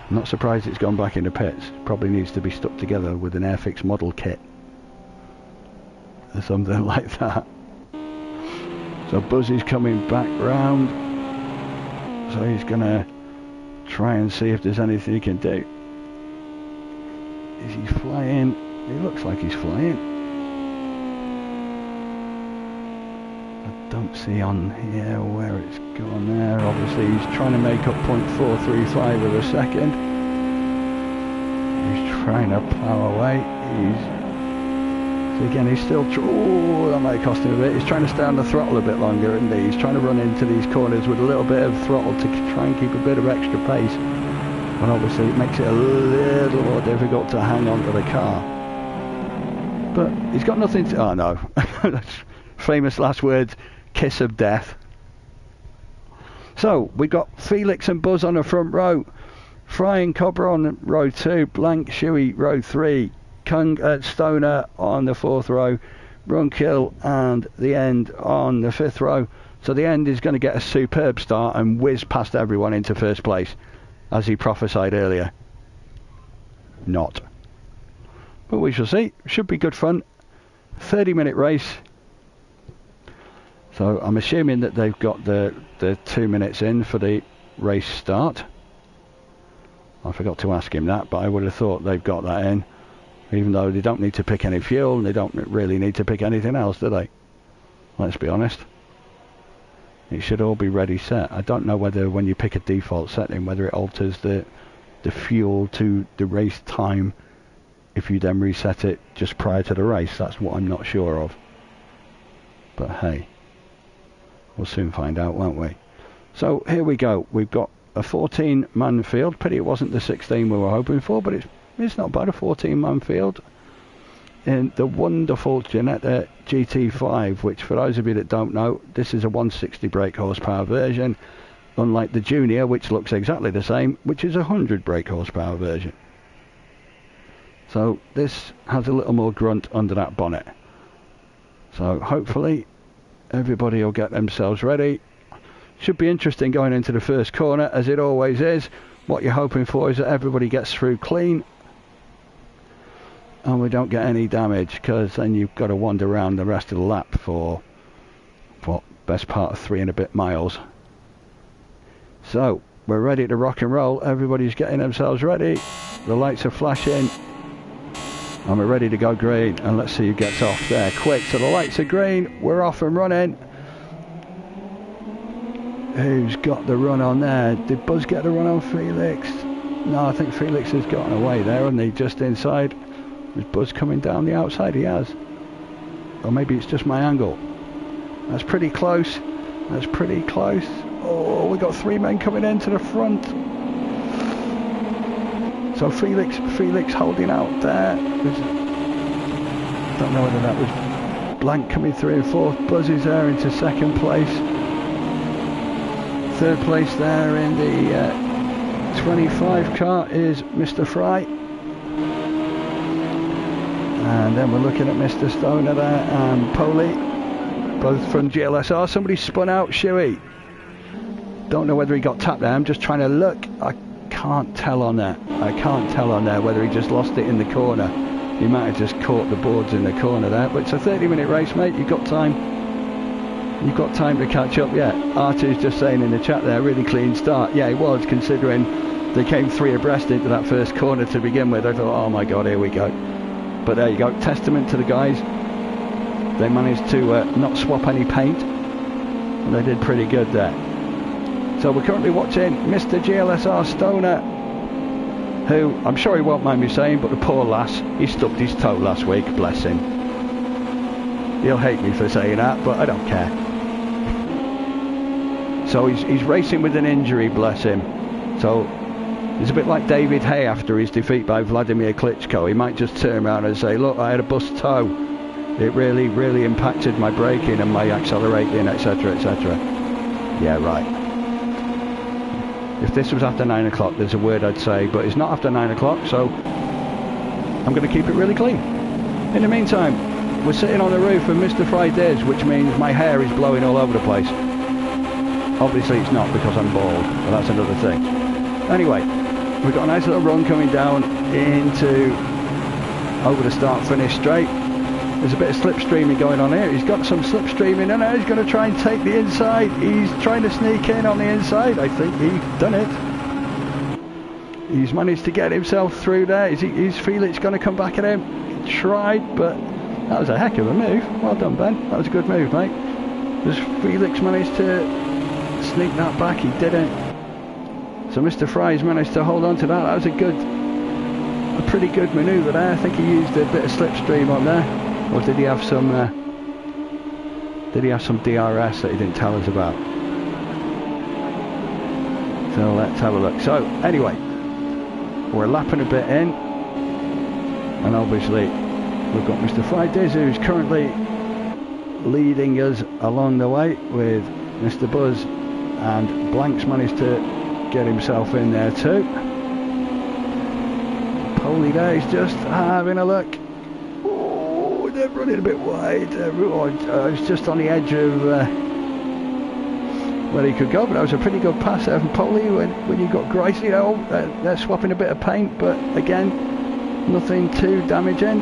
I'm not surprised it's gone back into pits. Probably needs to be stuck together with an Airfix model kit or something like that. So Buzzy's coming back round, so he's gonna try and see if there's anything he can do. Is he flying? He looks like he's flying. I don't see on here where it's gone there. Obviously he's trying to make up 0.435 of a second. He's trying to plough away. So again, he's still... Oh, that might cost him a bit. He's trying to stay on the throttle a bit longer, isn't he? He's trying to run into these corners with a little bit of throttle to try and keep a bit of extra pace. And obviously it makes it a little more difficult to hang on to the car. But he's got nothing to... Oh, no. Famous last words, kiss of death. So, we've got Felix and Buzz on the front row. Fry and Cobra on row 2. Blank, Shuey, row 3. Stoner on the 4th row, Runkill and the End on the 5th row. So the End is going to get a superb start and whiz past everyone into 1st place, as he prophesied earlier. Not. But we shall see. Should be good fun. 30-minute race. So I'm assuming that they've got the 2 minutes in for the race start. I forgot to ask him that, but I would have thought they've got that in. Even though they don't need to pick any fuel, and they don't really need to pick anything else, do they? Let's be honest. It should all be ready set. I don't know whether when you pick a default setting, whether it alters the fuel to the race time if you then reset it just prior to the race. That's what I'm not sure of. But hey, we'll soon find out, won't we? So here we go. We've got a 14-man field. Pity it wasn't the 16 we were hoping for, but it's not bad, a 14-man field in the wonderful Ginetta GT5, which for those of you that don't know, this is a 160 brake horsepower version, unlike the Junior, which looks exactly the same, which is a 100 brake horsepower version. So this has a little more grunt under that bonnet. So hopefully everybody will get themselves ready. Should be interesting going into the 1st corner, as it always is. What you're hoping for is that everybody gets through clean and we don't get any damage, because then you've got to wander around the rest of the lap for what, best part of 3 and a bit miles. So we're ready to rock and roll. Everybody's getting themselves ready. The lights are flashing and we're ready to go green, and let's see who gets off there quick. So the lights are green, we're off and running. Who's got the run on there? Did Buzz get the run on Felix? No, I think Felix has gotten away there, hasn't he? Just inside. Is Buzz coming down the outside? He has. Or maybe it's just my angle. That's pretty close. That's pretty close. Oh, we got 3 men coming into the front. So Felix holding out there. Don't know whether that was Blank coming through in 4th. Buzz is there into 2nd place. 3rd place there in the 25 car is Mr. Fry. And then we're looking at Mr. Stoner there and Poli, both from GLSR. Somebody spun out, Shuey. Don't know whether he got tapped there. I'm just trying to look. I can't tell on there. I can't tell on there whether he just lost it in the corner. He might have just caught the boards in the corner there. But it's a 30-minute race, mate. You've got time. You've got time to catch up. Yeah, Artu's just saying in the chat there, really clean start. Yeah, it was, considering they came 3 abreast into that first corner to begin with. I thought, oh my God, here we go. But there you go. Testament to the guys. They managed to not swap any paint. And they did pretty good there. So we're currently watching Mr. GLSR Stoner, who I'm sure he won't mind me saying, but the poor lass, he stubbed his toe last week, bless him. He'll hate me for saying that, but I don't care. So he's racing with an injury, bless him. So it's a bit like David Hay after his defeat by Vladimir Klitschko. He might just turn around and say, look, I had a bust toe. It really, really impacted my braking and my accelerating, etc, etc. Yeah, right. If this was after 9 o'clock, there's a word I'd say, but it's not after 9 o'clock, so I'm going to keep it really clean. In the meantime, we're sitting on the roof of Mr. Fridays, which means my hair is blowing all over the place. Obviously it's not because I'm bald, but that's another thing. Anyway, we've got a nice little run coming down into over the start-finish straight. There's a bit of slipstreaming going on here. He's got some slipstreaming and he's going to try and take the inside. He's trying to sneak in on the inside. I think he's done it. He's managed to get himself through there. Is Felix going to come back at him? He tried, but that was a heck of a move. Well done, Ben. That was a good move, mate. Does Felix manage to sneak that back? He didn't. So Mr. Fry's managed to hold on to that. That was a pretty good manoeuvre there. I think he used a bit of slipstream on there. Or did he have some DRS that he didn't tell us about? So let's have a look. So anyway, we're lapping a bit in, and obviously we've got Mr. Fridays, who's currently leading us along the way with Mr. Buzz, and Blank's managed to get himself in there too. Polly there is just having a look. They're running a bit wide. I was just on the edge of where he could go, but that was a pretty good pass there from Polly when you got Grice. You know, they're swapping a bit of paint, but again, nothing too damaging.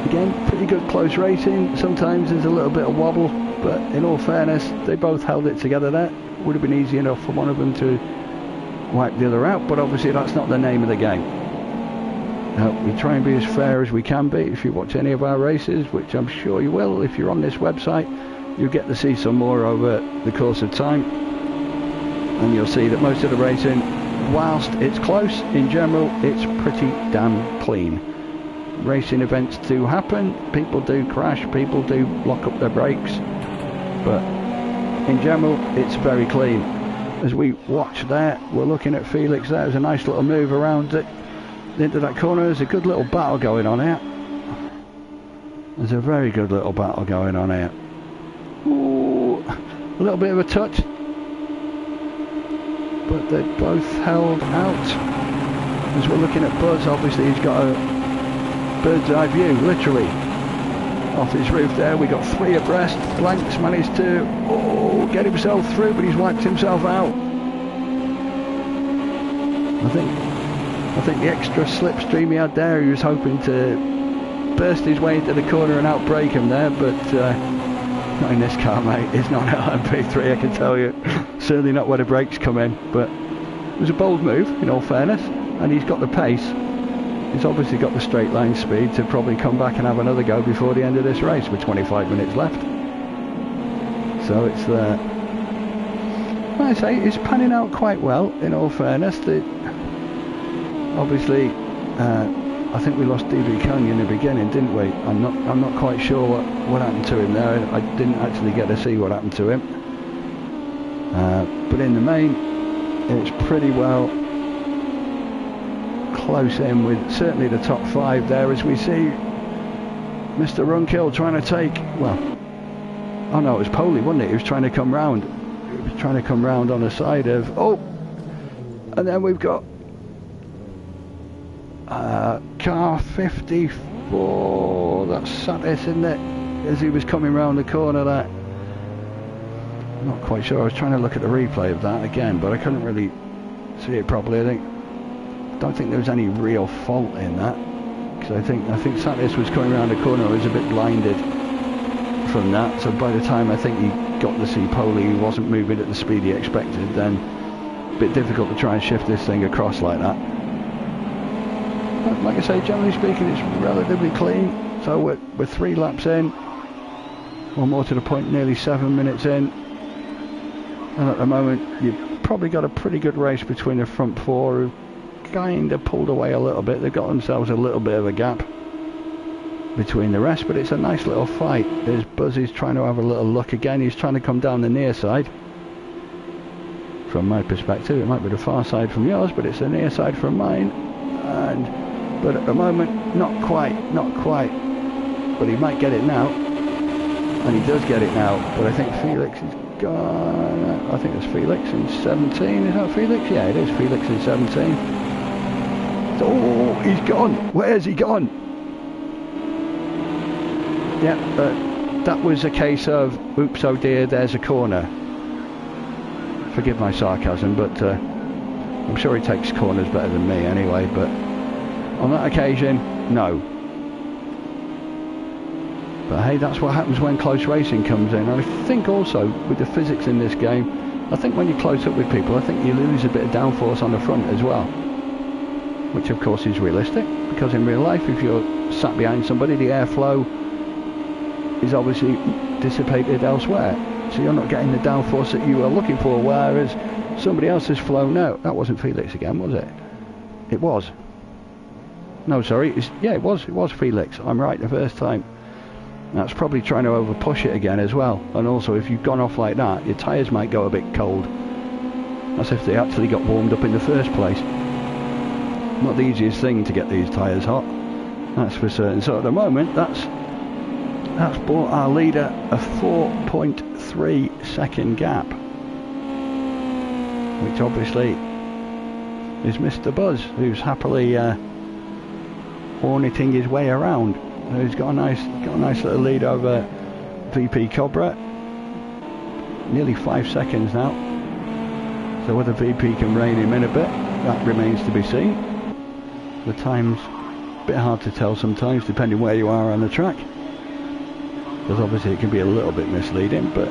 Again, pretty good close racing. Sometimes there's a little bit of wobble, but in all fairness, they both held it together there. Would have been easy enough for one of them to wipe the other out, but obviously that's not the name of the game. We try and be as fair as we can be. If you watch any of our races, which I'm sure you will, if you're on this website, you'll get to see some more over the course of time, and you'll see that most of the racing, whilst it's close, in general it's pretty damn clean. Racing events do happen, people do crash, people do lock up their brakes, but in general it's very clean. As we watch there, we're looking at Felix there. There's a nice little move around it into that corner. There's a good little battle going on here. There's a very good little battle going on here. Ooh, a little bit of a touch, but they both held out. As we're looking at Buzz, obviously he's got a bird's eye view, literally, off his roof there. We got 3 abreast. Blank's managed to get himself through, but he's wiped himself out. I think the extra slipstream he had there, he was hoping to burst his way into the corner and outbrake him there, but not in this car, mate. It's not an LMP3, I can tell you. Certainly not where the brakes come in, but it was a bold move, in all fairness, and he's got the pace. He's obviously got the straight line speed to probably come back and have another go before the end of this race with 25 minutes left. So it's like I say, it's panning out quite well, in all fairness. Obviously I think we lost DB Kung in the beginning, didn't we? I'm not quite sure what happened to him there. I didn't actually get to see what happened to him. But in the main, it's pretty well close in with certainly the top 5 there, as we see Mr. Runkill trying to take, well, oh no, it was Poley, wasn't it? He was trying to come round. He was trying to come round on the side of, oh, and then we've got car 54, that's Satis, isn't it? As he was coming round the corner there. I'm not quite sure, I was trying to look at the replay of that again, but I couldn't really see it properly. I don't think there was any real fault in that, because I think Satis was coming around the corner. I was a bit blinded from that, so by the time I think he got to see Poley, he wasn't moving at the speed he expected, then a bit difficult to try and shift this thing across like that. But like I say, generally speaking, it's relatively clean. So we're 3 laps in, or more to the point, nearly 7 minutes in, and at the moment you've probably got a pretty good race between the front 4, who kind of pulled away a little bit. They've got themselves a little bit of a gap between the rest, but it's a nice little fight. There's Buzzy's trying to have a little look again. He's trying to come down the near side. From my perspective, it might be the far side from yours, but it's the near side from mine. But at the moment, not quite. But he might get it now, and he does get it now. But I think Felix is gone. I think it's Felix in 17. Is that Felix? Yeah, it is Felix in 17. Oh, he's gone. Where's he gone? Yeah, that was a case of, oops, oh dear, there's a corner. Forgive my sarcasm, but I'm sure he takes corners better than me anyway, but on that occasion, no. But hey, that's what happens when close racing comes in. And I think also, with the physics in this game, I think when you close up with people, I think you lose a bit of downforce on the front as well. Which of course is realistic, because in real life, if you're sat behind somebody, the airflow is obviously dissipated elsewhere, so you're not getting the downforce that you were looking for, whereas somebody else has flown out. That wasn't Felix again, was it? It was. No, sorry, it was Felix. I'm right the first time. That's probably trying to over push it again as well. And also, if you've gone off like that, your tyres might go a bit cold. That's if they actually got warmed up in the first place. Not the easiest thing to get these tyres hot, that's for certain. So at the moment, that's brought our leader a 4.3 second gap, which obviously is Mr. Buzz, who's happily horneting his way around. He's got a nice little lead over VP Cobra. Nearly 5 seconds now. So whether VP can rein him in a bit, that remains to be seen. The time's a bit hard to tell sometimes, depending where you are on the track, because obviously it can be a little bit misleading. But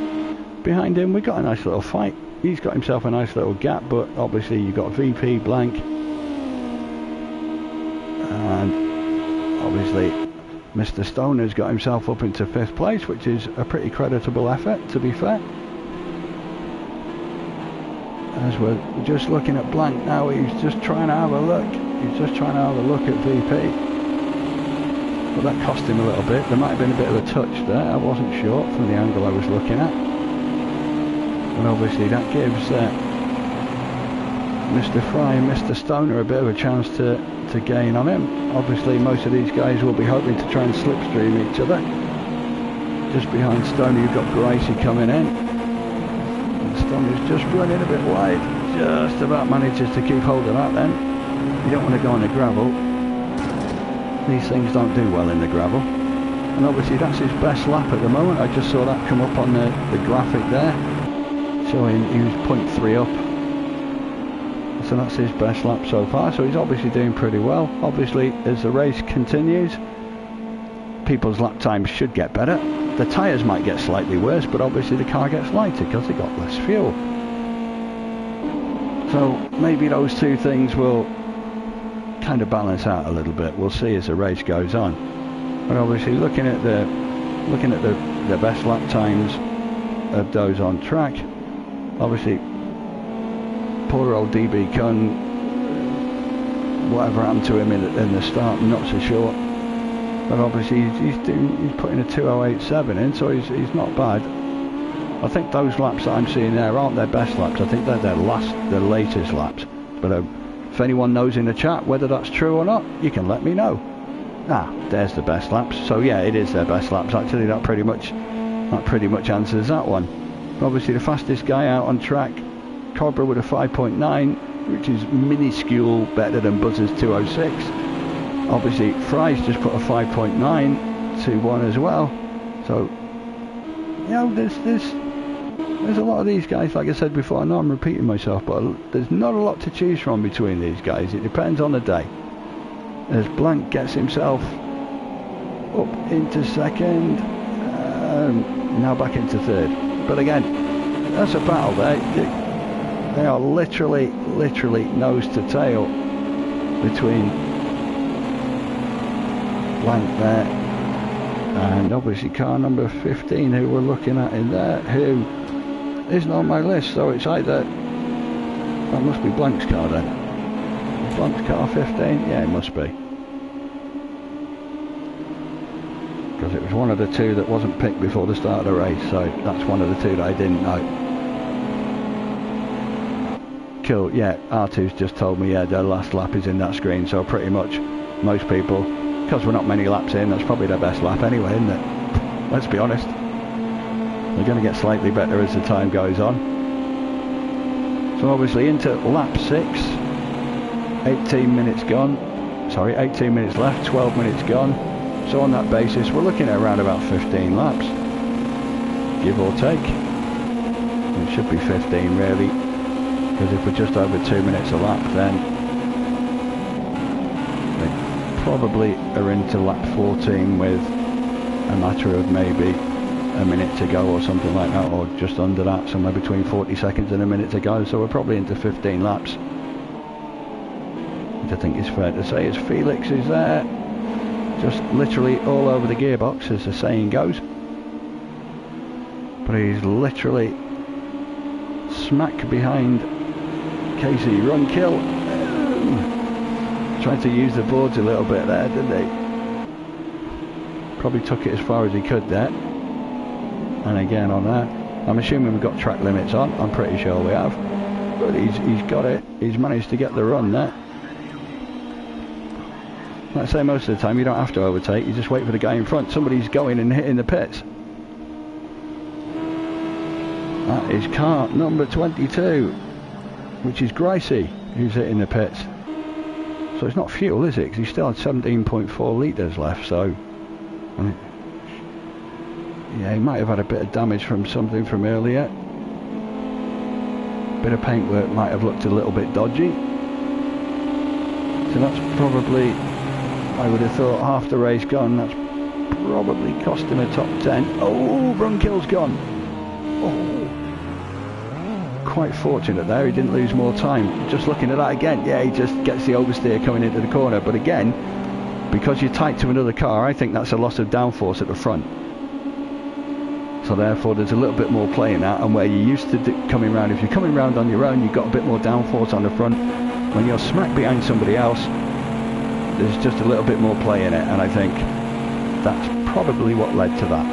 behind him we've got a nice little fight. He's got himself a nice little gap, but obviously you've got VP blank, and obviously Mr. Stoner's got himself up into 5th place, which is a pretty creditable effort, to be fair. As we're just looking at blank now, he's just trying to have a look. He's just trying to have a look at VP. But that cost him a little bit. There might have been a bit of a touch there. I wasn't sure from the angle I was looking at. But obviously that gives Mr. Fry and Mr. Stoner a bit of a chance to gain on him. Obviously most of these guys will be hoping to try and slipstream each other. Just behind Stoner you've got Gracie coming in. And Stoner's just running a bit wide. Just about manages to keep hold of that then. You don't want to go on the gravel. These things don't do well in the gravel. And obviously that's his best lap at the moment. I just saw that come up on the graphic there, showing he was 0.3 up. So that's his best lap so far. So he's obviously doing pretty well. Obviously as the race continues, people's lap times should get better. The tyres might get slightly worse, but obviously the car gets lighter because they got less fuel. So maybe those two things will kind of balance out a little bit. We'll see as the race goes on. But obviously looking at the best lap times of those on track, obviously poor old DB Kun whatever happened to him in the start, I'm not so sure. But obviously he's putting a 2:08.7 in, so he's not bad. I think those laps that I'm seeing there aren't their best laps. I think they're their latest laps. But if anyone knows in the chat whether that's true or not, you can let me know. There's the best laps. So yeah, it is their best laps. Actually, that pretty much answers that one. Obviously, the fastest guy out on track, Cobra with a 5.9, which is minuscule better than Buzz's 2:06. Obviously, Fry's just put a 5.9 to 1 as well. So, you know, there's a lot of these guys, like I said before. I know I'm repeating myself, but there's not a lot to choose from between these guys. It depends on the day. As Blank gets himself up into second, now back into third. But again, that's a battle there. They are literally nose to tail between Blank there and obviously car number 15, who we're looking at in there, who isn't on my list. So it's either, that must be Blank's car then. Blank's car 15? Yeah, it must be. Because it was one of the two that wasn't picked before the start of the race, so that's one of the two that I didn't know. Cool, yeah, R2's just told me, yeah, their last lap is in that screen, so pretty much most people, because we're not many laps in, that's probably their best lap anyway, isn't it? Let's be honest. They're going to get slightly better as the time goes on. So obviously into lap 6, 18 minutes gone, sorry, 18 minutes left, 12 minutes gone. So on that basis, we're looking at around about 15 laps, give or take. It should be 15 really, because if we're just over 2 minutes a lap, then they probably are into lap 14 with a matter of maybe a minute to go or something like that, or just under that, somewhere between 40 seconds and a minute to go. So we're probably into 15 laps, which I think is fair to say, as Felix is there. Just literally all over the gearbox, as the saying goes. But he's literally smack behind Kcsr. Run kill. Tried to use the boards a little bit there, didn't he? Probably took it as far as he could there. And again on that, I'm assuming we've got track limits on. I'm pretty sure we have. But he's got it. He's managed to get the run there. Like I say, most of the time you don't have to overtake, you just wait for the guy in front. Somebody's going and hitting the pits. That is car number 22, which is Gracie, who's hitting the pits. So it's not fuel, is it? Because he still had 17.4 litres left, so... yeah, he might have had a bit of damage from something from earlier. Bit of paintwork might have looked a little bit dodgy. So that's probably... I would have thought half the race gone. That's probably cost him a top 10. Oh, Brunkill's gone. Oh, quite fortunate there. He didn't lose more time. Just looking at that again. Yeah, he just gets the oversteer coming into the corner. But again, because you're tight to another car, I think that's a loss of downforce at the front. So therefore, there's a little bit more play in that. And where you're used to coming round, if you're coming round on your own, you've got a bit more downforce on the front. When you're smack behind somebody else, there's just a little bit more play in it, and I think that's probably what led to that.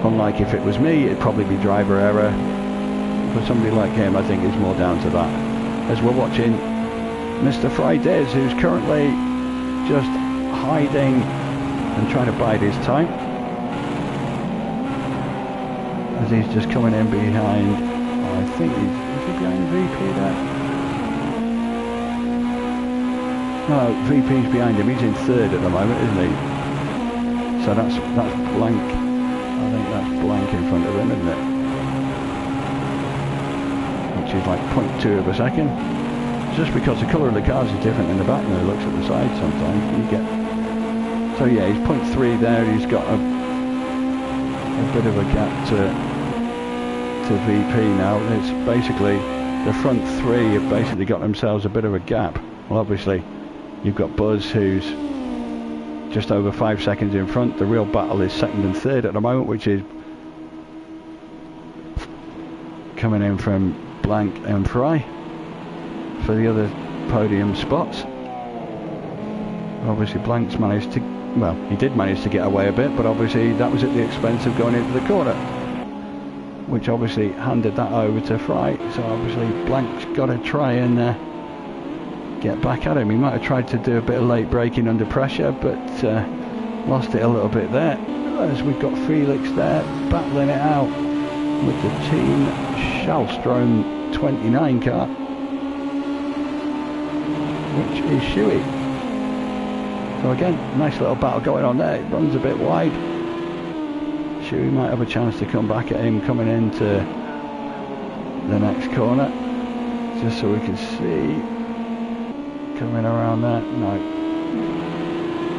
Unlike if it was me, it'd probably be driver error. For somebody like him, I think it's more down to that. As we're watching Mr. Fridays, who's currently just hiding and trying to bide his time, as he's just coming in behind, I think is he behind VP there? No, VP's behind him. He's in third at the moment, isn't he? So that's Blank. I think that's Blank in front of him, isn't it? Which is like 0.2 of a second. Just because the colour of the cars is different in the back when it looks at the side sometimes. You get... So yeah, he's 0.3 there. He's got a bit of a gap to VP now. It's basically the front three have basically got themselves a bit of a gap. Well, obviously you've got Buzz, who's just over 5 seconds in front. The real battle is second and third at the moment, which is coming in from Blank and Fry. For the other podium spots. Obviously Blank's managed to, well, he did manage to get away a bit, but obviously that was at the expense of going into the corner, which obviously handed that over to Fry. So obviously Blank's got to try and get back at him. He might have tried to do a bit of late braking under pressure, but lost it a little bit there, as we've got Felix there battling it out with the Team Shallstrom 29 car, which is Shuey. So again, nice little battle going on there. It runs a bit wide. Shuey might have a chance to come back at him coming into the next corner, just so we can see coming around there. No,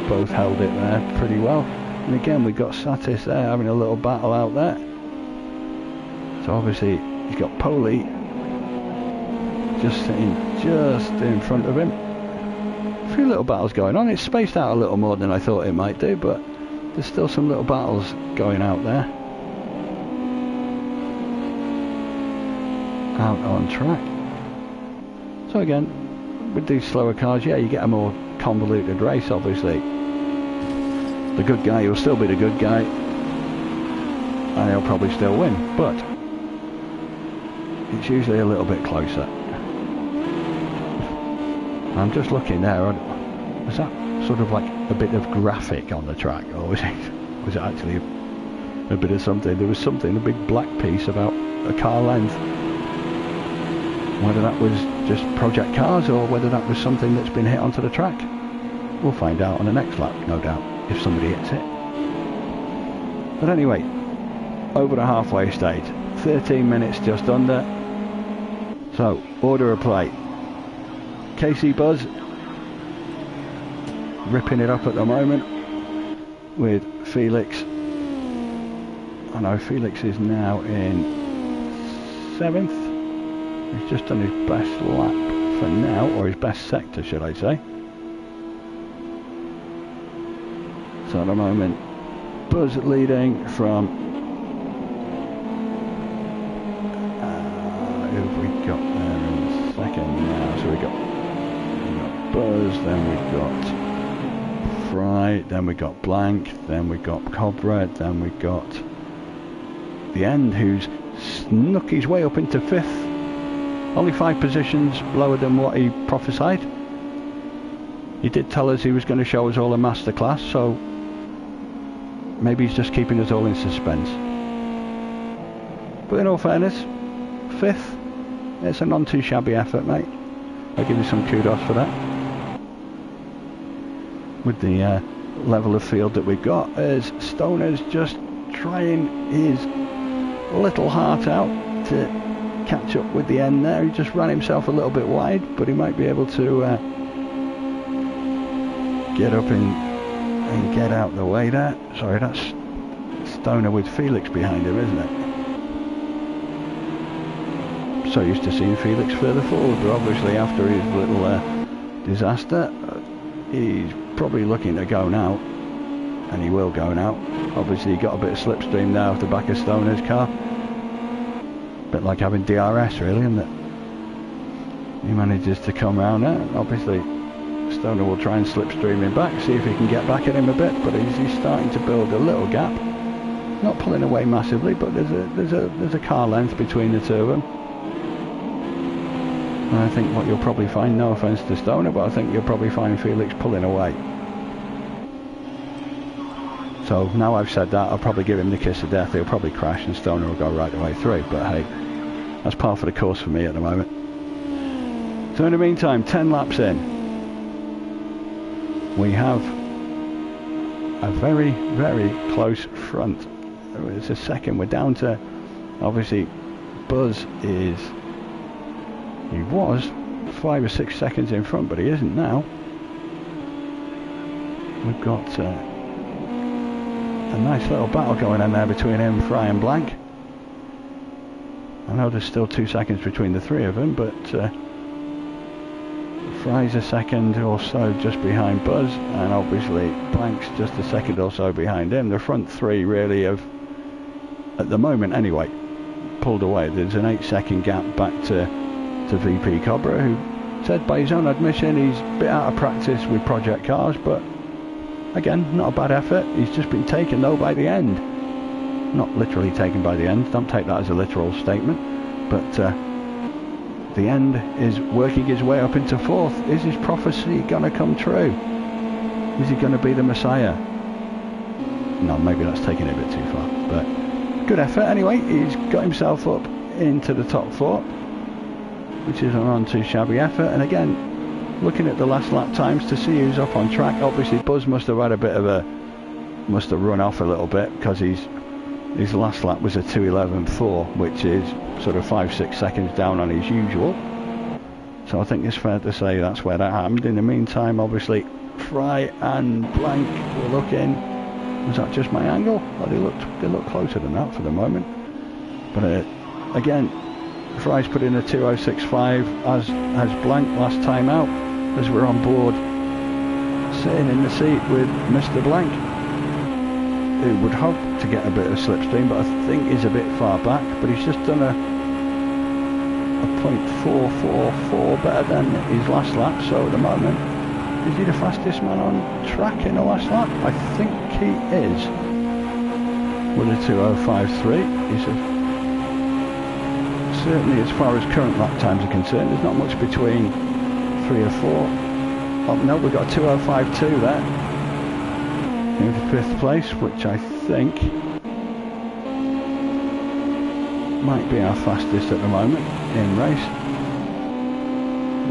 both held it there pretty well. And again, we've got Satis there having a little battle out there. So obviously he's got Poli just sitting just in front of him. A few little battles going on. It's spaced out a little more than I thought it might do, but there's still some little battles going out there. Out on track. So again, with these slower cars, yeah, you get a more convoluted race, obviously. The good guy will still be the good guy, and he'll probably still win, but it's usually a little bit closer. I'm just looking there. Was that sort of like a bit of graphic on the track, or was it actually a bit of something? There was something, a big black piece about a car length. Whether that was just Project Cars or whether that was something that's been hit onto the track, we'll find out on the next lap, no doubt, if somebody hits it. But anyway, over the halfway stage, 13 minutes just under. So, order of play. Kcsr Buzz ripping it up at the moment with Felix. I know Felix is now in 7th. He's just done his best lap for now, or his best sector, should I say. So at the moment, Buzz leading from who have we got there in second now? So we got Buzz, then we've got Fry, then we got Blank, then we got Cobra, then we got the End, who's snuck his way up into 5th. Only 5 positions lower than what he prophesied. He did tell us he was going to show us all a masterclass, so maybe he's just keeping us all in suspense. But in all fairness, 5th, it's a non too shabby effort, mate. I'll give you some kudos for that. With the level of field that we've got, as Stoner's just trying his little heart out to catch up with the End there. He just ran himself a little bit wide, but he might be able to get up and get out the way there. Sorry, that's Stoner with Felix behind him, isn't it? So used to seeing Felix further forward, but obviously after his little disaster, he's probably looking to go now, and he will go now. Obviously he got a bit of slipstream there off the back of Stoner's car. Bit like having DRS, really, isn't it? He manages to come round there. Obviously Stoner will try and slipstream him back, see if he can get back at him a bit, but he's starting to build a little gap. Not pulling away massively, but there's a car length between the two of them. And I think what you'll probably find, no offence to Stoner, but I think you'll probably find Felix pulling away. So now I've said that, I'll probably give him the kiss of death. He'll probably crash and Stoner will go right the way through, but hey, that's par for the course for me at the moment. So in the meantime, 10 laps in, we have a very, very close front. It's a second. We're down to, obviously, Buzz is, he was 5 or 6 seconds in front, but he isn't now. We've got a nice little battle going on there between him, Fry and Blank. I know there's still 2 seconds between the three of them, but Fry's a second or so just behind Buzz, and obviously Blank's just a second or so behind him. The front three really have, at the moment anyway, pulled away. There's an 8-second gap back to VP Cobra, who said by his own admission he's a bit out of practice with project cars, but again, not a bad effort. He's just been taken though by the end. Not literally taken by the end, don't take that as a literal statement, but the end is working his way up into 4th. Is his prophecy going to come true? Is he going to be the Messiah? No, maybe that's taking it a bit too far, but good effort anyway. He's got himself up into the top 4, which is an not too shabby effort. And again, looking at the last lap times to see who's up on track, obviously Buzz must have had a bit of must have run off a little bit, because his last lap was a 2:11.4, which is sort of 5-6 seconds down on his usual. So I think it's fair to say that's where that happened. In the meantime, obviously Fry and Blank were looking. Was that just my angle? Oh, they look closer than that for the moment. But again, Fry's put in a 2:06.5, as has Blank last time out, as we're on board, sitting in the seat with Mr. Blank, who would hope to get a bit of slipstream, but I think he's a bit far back. But he's just done a 0.444 better than his last lap, so at the moment, is he the fastest man on track in the last lap? I think he is, with a 2:05.3. He's certainly, as far as current lap times are concerned, there's not much between 3 or 4. Oh no, we've got a 2:05.2 there in 5th place, which I think might be our fastest at the moment in race,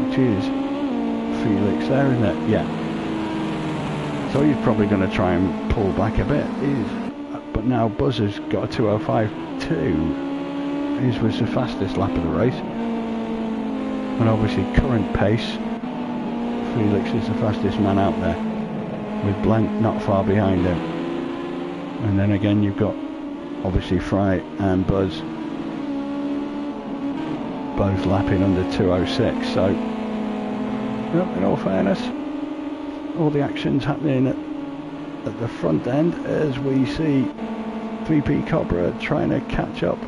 which is Felix there, isn't it? Yeah. So he's probably going to try and pull back a bit. But now Buzz has got a 2:05.2. His was the fastest lap of the race. And obviously current pace, Felix is the fastest man out there, with Blank not far behind him. And then again you've got obviously Fry and Buzz both lapping under 2:06. So in all fairness, all the action's happening at the front end as we see VP Cobra trying to catch up.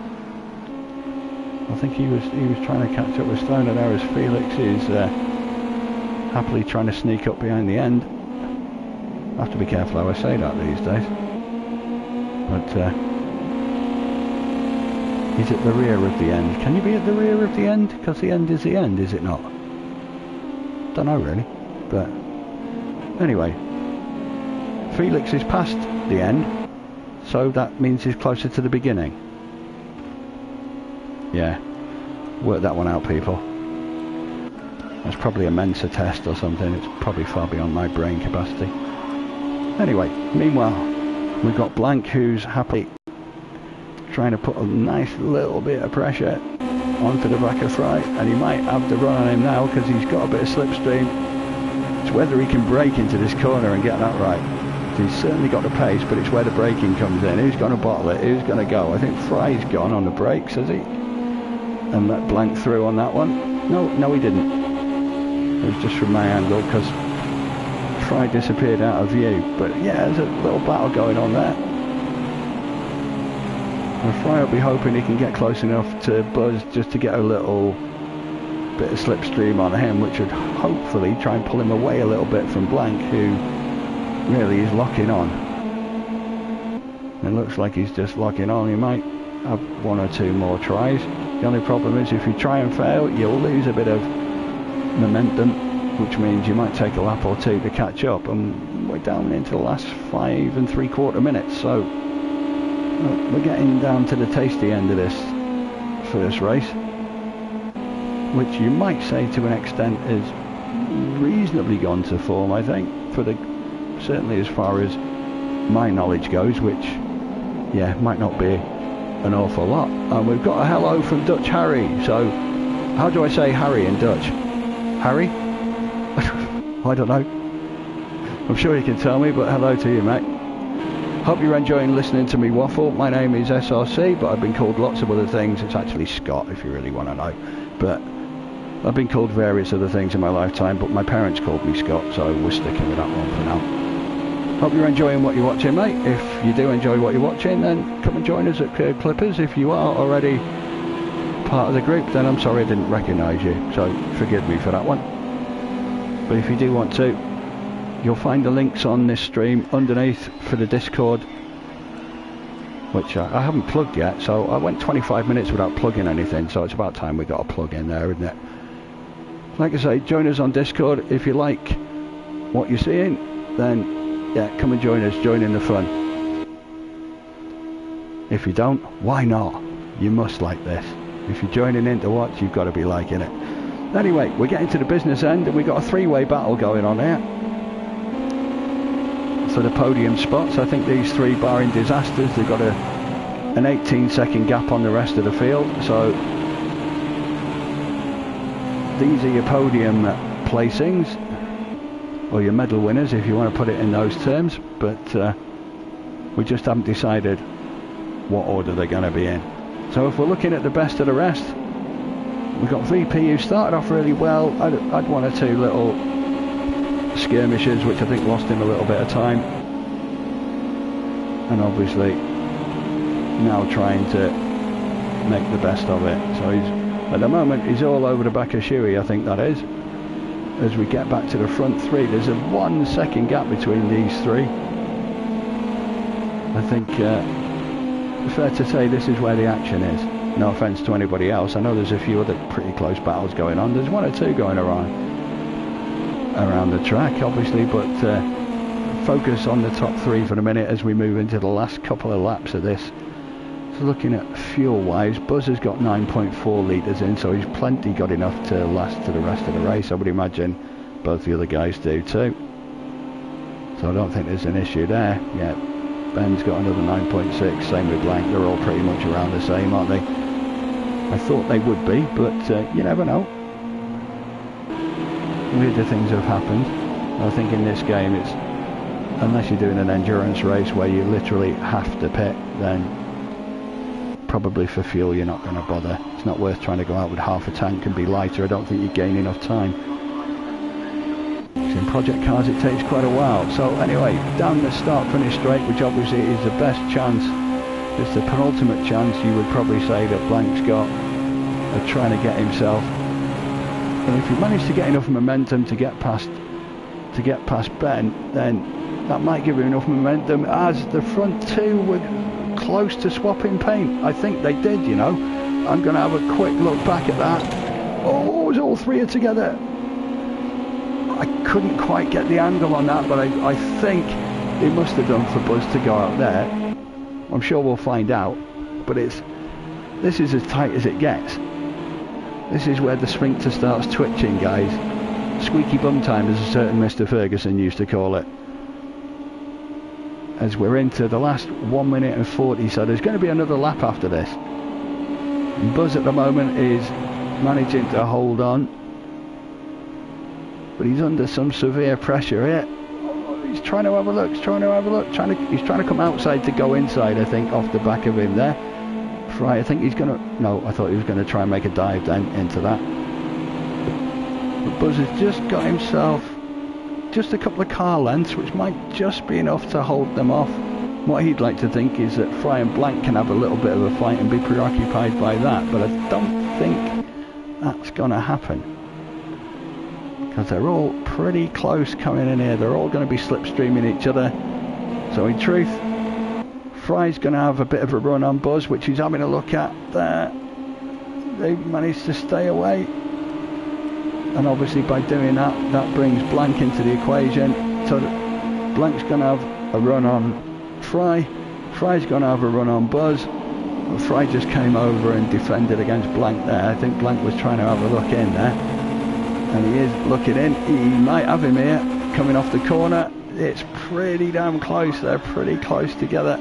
I think he was trying to catch up with Stone, and there as Felix is happily trying to sneak up behind the end. I have to be careful how I say that these days. But he's at the rear of the end. Can you be at the rear of the end? Because the end, is it not? Don't know really. But anyway, Felix is past the end, so that means he's closer to the beginning. Yeah, work that one out, people. That's probably a Mensa test or something. It's probably far beyond my brain capacity. Anyway, meanwhile, we've got Blank, who's happily trying to put a nice little bit of pressure onto the back of Fry, and he might have the run on him now because he's got a bit of slipstream. It's whether he can break into this corner and get that right. He's certainly got the pace, but it's where the braking comes in. Who's going to bottle it? Who's going to go? I think Fry's gone on the brakes, has he? And let Blank through on that one. No, he didn't. It was just from my angle because Fry disappeared out of view. But yeah, there's a little battle going on there. And Fry will be hoping he can get close enough to Buzz just to get a little bit of slipstream on him, which would hopefully try and pull him away a little bit from Blank, who really is locking on. It looks like he's just locking on. He might have 1 or 2 more tries. The only problem is if you try and fail, you'll lose a bit of momentum, which means you might take a lap or 2 to catch up, and we're down into the last 5 3/4 minutes, so we're getting down to the tasty end of this first race, which you might say to an extent is reasonably gone to form, I think, certainly as far as my knowledge goes, which yeah, might not be an awful lot. And we've got a hello from Dutch Harry. So how do I say Harry in Dutch? Harry? I don't know. I'm sure you can tell me, but hello to you, mate. Hope you're enjoying listening to me waffle. My name is SRC, but I've been called lots of other things. It's actually Scott, if you really want to know. But I've been called various other things in my lifetime, but my parents called me Scott, so we're sticking with that one for now. Hope you're enjoying what you're watching, mate. If you do enjoy what you're watching, then come and join us at Kerb Clippers. If you are already part of the group, then I'm sorry I didn't recognise you, so forgive me for that one. But if you do want to, you'll find the links on this stream underneath for the Discord, which I haven't plugged yet, so I went 25 minutes without plugging anything, so it's about time we got a plug in there, isn't it? Like I say, join us on Discord. If you like what you're seeing, then yeah, come and join us, join in the fun. If you don't, why not? You must like this. If you're joining in to watch, you've got to be liking it. Anyway, we're getting to the business end, and we've got a three-way battle going on here for the podium spots. I think these three, barring disasters, they've got an 18-second gap on the rest of the field, so these are your podium placings, or your medal winners if you want to put it in those terms, but we just haven't decided what order they're going to be in. So if we're looking at the best of the rest, we've got VP who started off really well. I'd one or two little skirmishes which I think lost him a little bit of time, and obviously now trying to make the best of it. So at the moment he's all over the back of Shuey, I think that is. As we get back to the front three, there's a 1 second gap between these three. I think fair to say this is where the action is. No offence to anybody else, I know there's a few other pretty close battles going on. There's one or two going around the track obviously, but focus on the top three for the minute as we move into the last couple of laps of this. So looking at fuel wise, Buzz has got 9.4 litres in, so he's plenty got enough to last to the rest of the race. I would imagine both the other guys do too, so I don't think there's an issue there. Yeah, Ben's got another 9.6, same with Blank. They're all pretty much around the same, aren't they? I thought they would be, but you never know. Weirder things have happened. I think in this game, it's unless you're doing an endurance race where you literally have to pit, then probably for fuel you're not going to bother. It's not worth trying to go out with half a tank and be lighter. I don't think you gain enough time. In project cars it takes quite a while. So anyway, down the start finish straight, which obviously is the best chance, it's the penultimate chance you would probably say that Blank's got of trying to get himself. And if you manage to get enough momentum to get past Ben, then that might give him enough momentum, as the front two were close to swapping paint. I think they did, you know. I'm going to have a quick look back at that. Oh, all three are together. I couldn't quite get the angle on that, but I think it must have done for Buzz to go out there. I'm sure we'll find out, but this is as tight as it gets. This is where the sphincter starts twitching, guys. Squeaky bum time, as a certain Mr. Ferguson used to call it. As we're into the last 1 minute and 40, so there's going to be another lap after this. And Buzz at the moment is managing to hold on, but he's under some severe pressure here. He's trying to have a look, he's trying to come outside to go inside, I think, off the back of him there. Fry, I think he's going to... No, I thought he was going to try and make a dive then into that. But Buzz has just got himself just a couple of car lengths, which might just be enough to hold them off. What he'd like to think is that Fry and Blank can have a little bit of a fight and be preoccupied by that, but I don't think that's going to happen, because they're all pretty close coming in here. They're all going to be slipstreaming each other. So in truth, Fry's going to have a bit of a run on Buzz, which he's having a look at there. They've managed to stay away, and obviously by doing that, that brings Blank into the equation. So Blank's going to have a run on Fry, Fry's going to have a run on Buzz. Fry just came over and defended against Blank there. I think Blank was trying to have a look in there, and he is looking in. He might have him here coming off the corner. It's pretty damn close. They're pretty close together.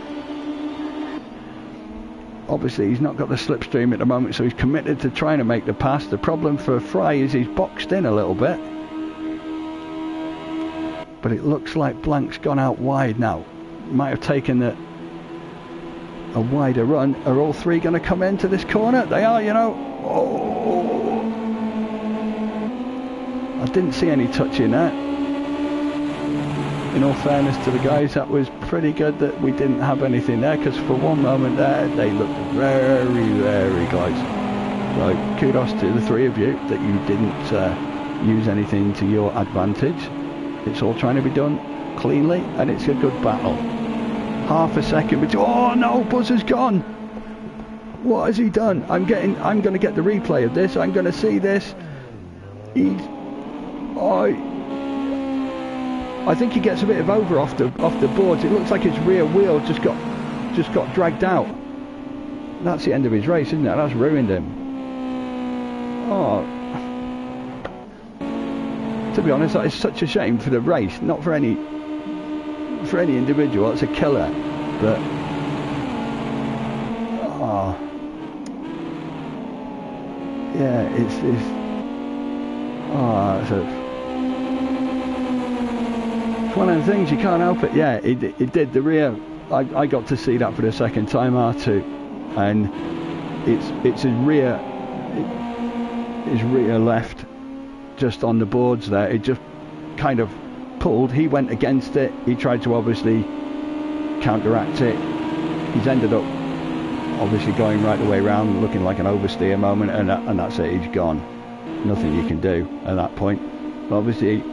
Obviously he's not got the slipstream at the moment, so he's committed to trying to make the pass. The problem for Fry is he's boxed in a little bit, but it looks like Blank's gone out wide now. Might have taken a wider run. Are all three going to come into this corner? They are, you know. Oh, I didn't see any touching there. In all fairness to the guys, that was pretty good that we didn't have anything there, because for one moment there they looked very, very close. So kudos to the three of you that you didn't use anything to your advantage. It's all trying to be done cleanly, and it's a good battle. Half a second between. Oh no, Buzz has gone. What has he done? I'm going to get the replay of this. I'm going to see this. I think he gets a bit of over off the boards. It looks like his rear wheel just got dragged out. That's the end of his race, isn't it? That's ruined him. Oh, to be honest, that is such a shame for the race, not for any individual. It's a killer, but oh, yeah, it's one of the things, you can't help it. Yeah, it did. The rear, I got to see that for the second time, R2, and it's his rear left just on the boards there. It just kind of pulled. He went against it. He tried to obviously counteract it. He's ended up obviously going right the way around, looking like an oversteer moment, and that's it. He's gone. Nothing you can do at that point. But obviously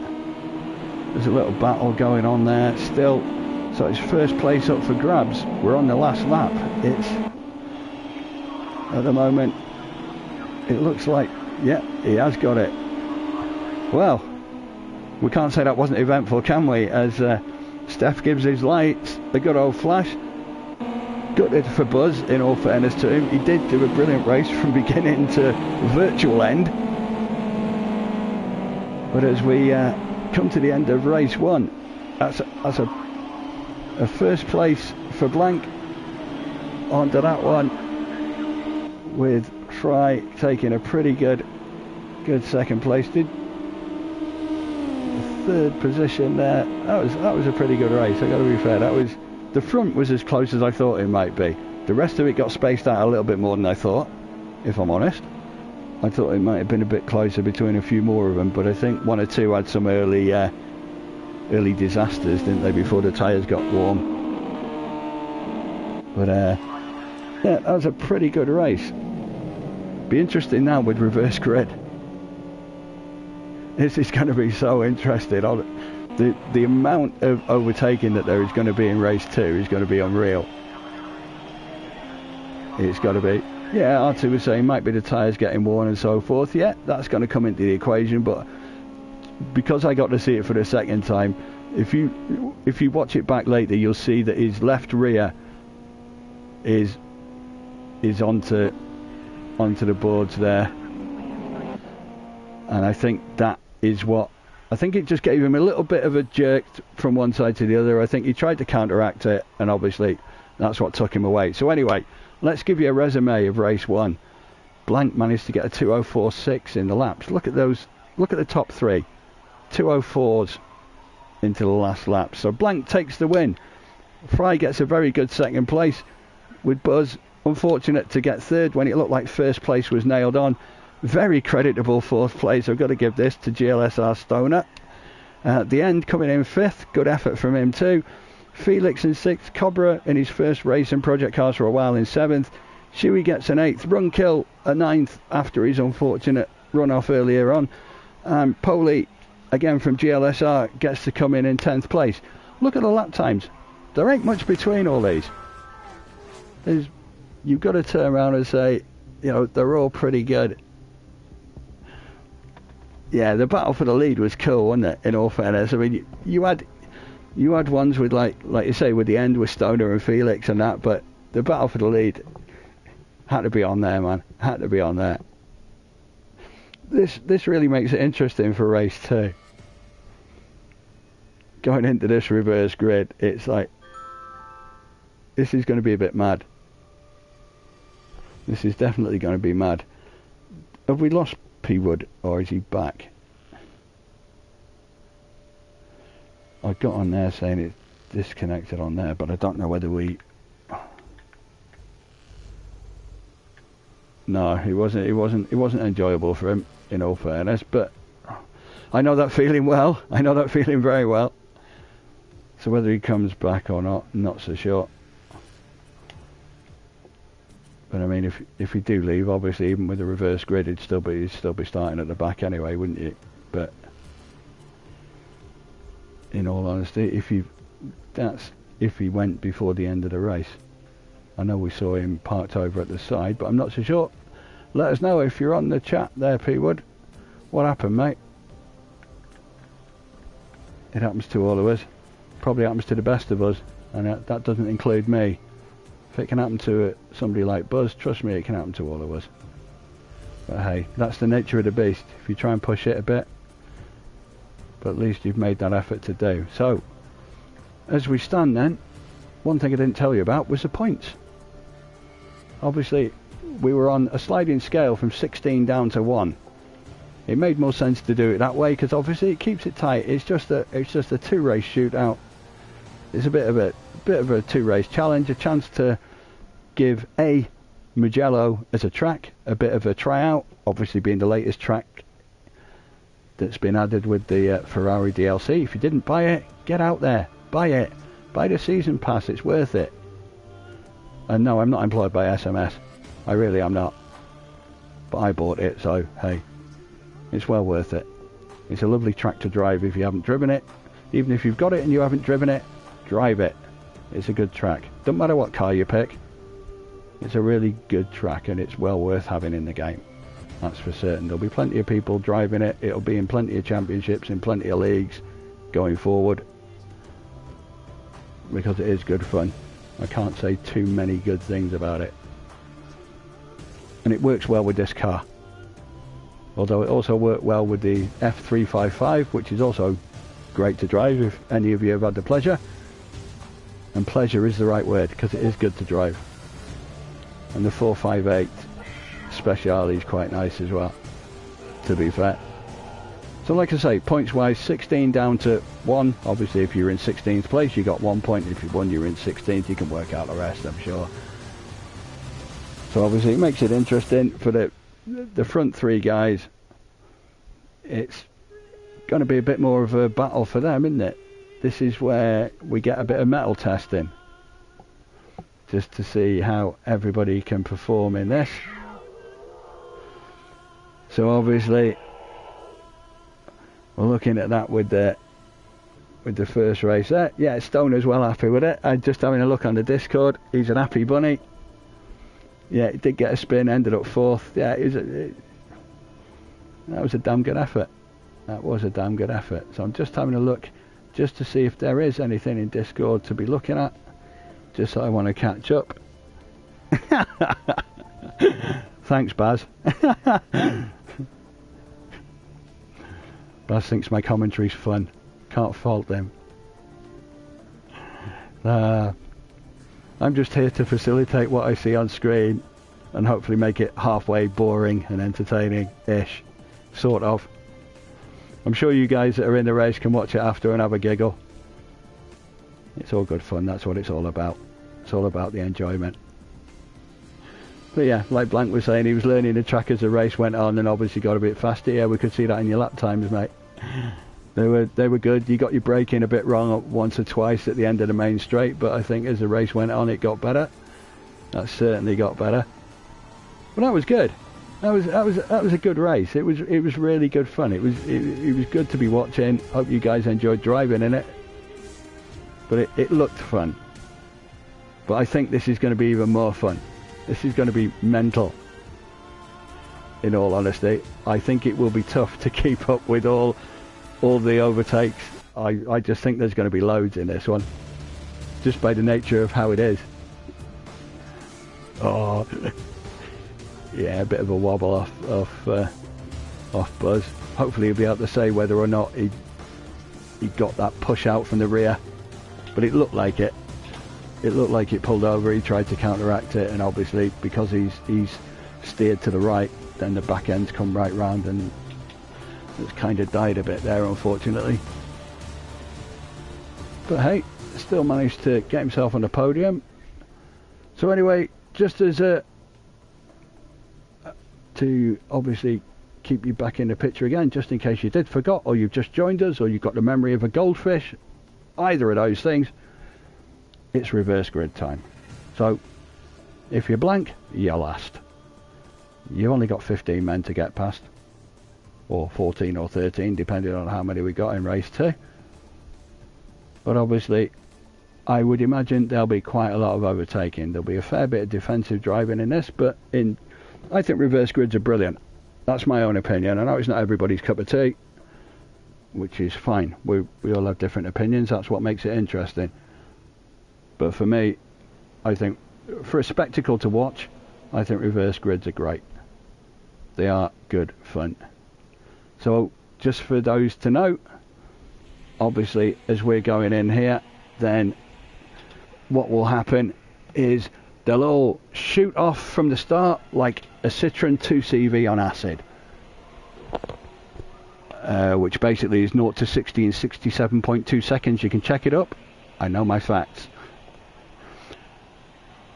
there's a little battle going on there still, so it's first place up for grabs. We're on the last lap. It's at the moment, it looks like, yeah, he has got it. Well, we can't say that wasn't eventful, can we? As Steph gives his lights a good old flash. Gutted for Buzz, in all fairness to him. He did do a brilliant race from beginning to virtual end. But as we come to the end of race one, that's a first place for Blank onto that one, with Fry taking a pretty good second place. Did third position there. That was a pretty good race. I got to be fair. The front was as close as I thought it might be. The rest of it got spaced out a little bit more than I thought, if I'm honest. I thought it might have been a bit closer between a few more of them, but I think one or two had some early disasters, didn't they, before the tyres got warm. But yeah, that was a pretty good race. Be interesting now with reverse grid. This is going to be so interesting. The amount of overtaking that there is going to be in race 2 is going to be unreal. It's got to be. Yeah, R2 was saying might be the tyres getting worn and so forth. Yeah, that's going to come into the equation, but because I got to see it for the second time, if you watch it back later, you'll see that his left rear is onto the boards there, and I think that is what. I think it just gave him a little bit of a jerk from one side to the other. I think he tried to counteract it, and obviously that's what took him away. So anyway, let's give you a resume of race 1. Blank managed to get a 2:04.6 in the laps. Look at those. Look at the top 3. 2:04s into the last lap. So Blank takes the win. Fry gets a very good second place, with Buzz unfortunate to get third when it looked like first place was nailed on. Very creditable fourth place. I've got to give this to GLSR Stoner. At the end, coming in 5th. Good effort from him too. Felix in 6th. Cobra in his first race in Project Cars for a while in 7th. Shuey gets an 8th. Runkill a 9th after his unfortunate run off earlier on. And Poley, again from GLSR, gets to come in 10th place. Look at the lap times. There ain't much between all these. You've got to turn around and say, you know, they're all pretty good. Yeah, the battle for the lead was cool, wasn't it? In all fairness, I mean, you had ones with like you say, with the end with Stoner and Felix and that, but the battle for the lead had to be on there, man. Had to be on there. This really makes it interesting for race 2. Going into this reverse grid, it's like this is going to be a bit mad. This is definitely going to be mad. Have we lost P-Wood, or is he back? I got on there saying it's disconnected on there, but I don't know whether we... No, it wasn't enjoyable for him, in all fairness, but I know that feeling well. I know that feeling very well. So whether he comes back or not so sure. But I mean, if you do leave, obviously even with the reverse grid, you'd still be starting at the back anyway, wouldn't you? But in all honesty, if he went before the end of the race. I know we saw him parked over at the side, but I'm not so sure. Let us know if you're on the chat there, P Wood. What happened, mate? It happens to all of us. Probably happens to the best of us, and that doesn't include me. If it can happen to somebody like Buzz, trust me, it can happen to all of us. But hey, that's the nature of the beast. If you try and push it a bit, but at least you've made that effort to do. So, as we stand then, one thing I didn't tell you about was the points. Obviously, we were on a sliding scale from 16 down to 1. It made more sense to do it that way because obviously it keeps it tight. It's just a 2-race shootout. It's a bit of a 2-race challenge, a chance to give Mugello as a track a bit of a tryout. Obviously, being the latest track that's been added with the Ferrari DLC. If you didn't buy it, get out there, buy it, buy the season pass. It's worth it. And no, I'm not employed by SMS. I really am not. But I bought it, so hey, it's well worth it. It's a lovely track to drive if you haven't driven it. Even if you've got it and you haven't driven it, drive it. It's a good track. Don't matter what car you pick. It's a really good track and it's well worth having in the game. That's for certain. There'll be plenty of people driving it. It'll be in plenty of championships, in plenty of leagues going forward. Because it is good fun. I can't say too many good things about it. And it works well with this car. Although it also worked well with the F355, which is also great to drive if any of you have had the pleasure. And pleasure is the right word, because it is good to drive. And the 458 Speciale is quite nice as well, to be fair. So like I say, points wise, 16 down to 1. Obviously if you're in 16th place you got 1 point. If you won, you're in 16th. You can work out the rest, I'm sure. So obviously it makes it interesting for the front 3 guys. It's going to be a bit more of a battle for them, isn't it? This is where we get a bit of metal testing, just to see how everybody can perform in this. So obviously we're looking at that with the first race there. Yeah, Stoner's well happy with it. I'm just having a look on the Discord. He's an happy bunny. Yeah, he did get a spin, ended up 4th. Yeah, that was a damn good effort. That was a damn good effort. So I'm just having a look just to see if there is anything in Discord to be looking at. Just so I want to catch up. Thanks, Baz. Baz thinks my commentary's fun. Can't fault them. I'm just here to facilitate what I see on screen and hopefully make it halfway boring and entertaining-ish, sort of. I'm sure you guys that are in the race can watch it after and have a giggle. It's all good fun, that's what it's all about. It's all about the enjoyment. But yeah, like Blank was saying, he was learning the track as the race went on and obviously got a bit faster. Yeah, we could see that in your lap times, mate. They were good. You got your braking a bit wrong once or twice at the end of the main straight, but I think as the race went on, it got better. That certainly got better. But that was good. That was a good race. It was really good fun. It was good to be watching. Hope you guys enjoyed driving in it. But it looked fun. But I think this is going to be even more fun. This is going to be mental. In all honesty, I think it will be tough to keep up with all the overtakes. I just think there's going to be loads in this one, just by the nature of how it is. Oh, yeah, a bit of a wobble off Buzz. Hopefully he'll be able to say whether or not he got that push out from the rear, but it looked like it. It looked like it pulled over. He tried to counteract it, and obviously because he's steered to the right, then the back end's come right round and it's kind of died a bit there, unfortunately. But hey, still managed to get himself on the podium. So anyway, just as to obviously keep you back in the picture again, just in case you did forgot, or you've just joined us, or you've got the memory of a goldfish, either of those things, it's reverse grid time. So If you're blank, you're last. You've only got 15 men to get past, or 14 or 13, depending on how many we got in race 2. But obviously, I would imagine there'll be quite a lot of overtaking. There'll be a fair bit of defensive driving in this, but I think reverse grids are brilliant. That's my own opinion. I know it's not everybody's cup of tea, which is fine. We all have different opinions. That's what makes it interesting. But for me, I think for a spectacle to watch, I think reverse grids are great. They are good fun. So just for those to know, obviously as we're going in here, then what will happen is they'll all shoot off from the start like a Citroen 2CV on acid, which basically is 0 to 60 in 67.2 seconds. You can check it up. I know my facts.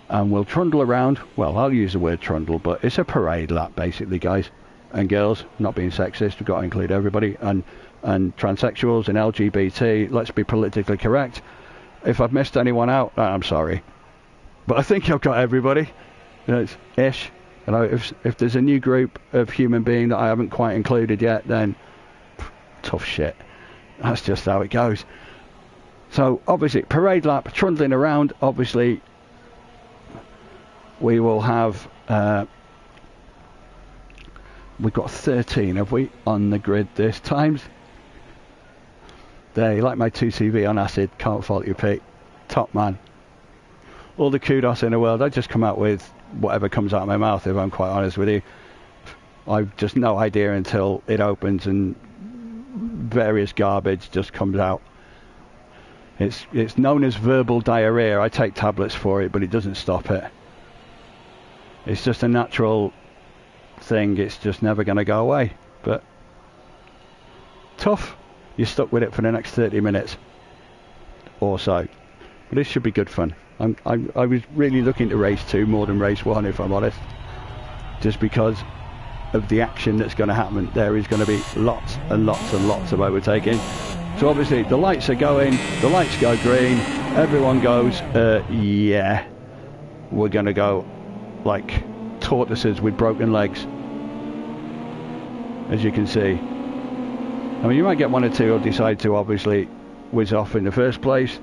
And we'll trundle around. Well, I'll use the word trundle, but it's a parade lap basically, guys and girls. Not being sexist, we've got to include everybody, and transsexuals and LGBT. Let's be politically correct. If I've missed anyone out, I'm sorry, but I think I've got everybody. You know, it's ish. You know, if there's a new group of human being that I haven't quite included yet, then tough shit. That's just how it goes. So obviously parade lap, trundling around. Obviously we will have we've got 13, have we, on the grid this time? There, you like my 2CV on acid. Can't fault you, Pete. Top man. All the kudos in the world. I just come out with whatever comes out of my mouth, if I'm quite honest with you. I've just no idea until it opens and various garbage just comes out. It's known as verbal diarrhea. I take tablets for it, but it doesn't stop it. It's just a natural thing. It's just never going to go away. But tough. You're stuck with it for the next 30 minutes or so. But this should be good fun. I was really looking to race 2 more than race 1, if I'm honest. Just because of the action that's going to happen. There is going to be lots and lots and lots of overtaking. So obviously the lights are going, the lights go green, everyone goes, yeah, we're going to go like tortoises with broken legs, as you can see. I mean, you might get one or two who'll decide to obviously whiz off in the first place.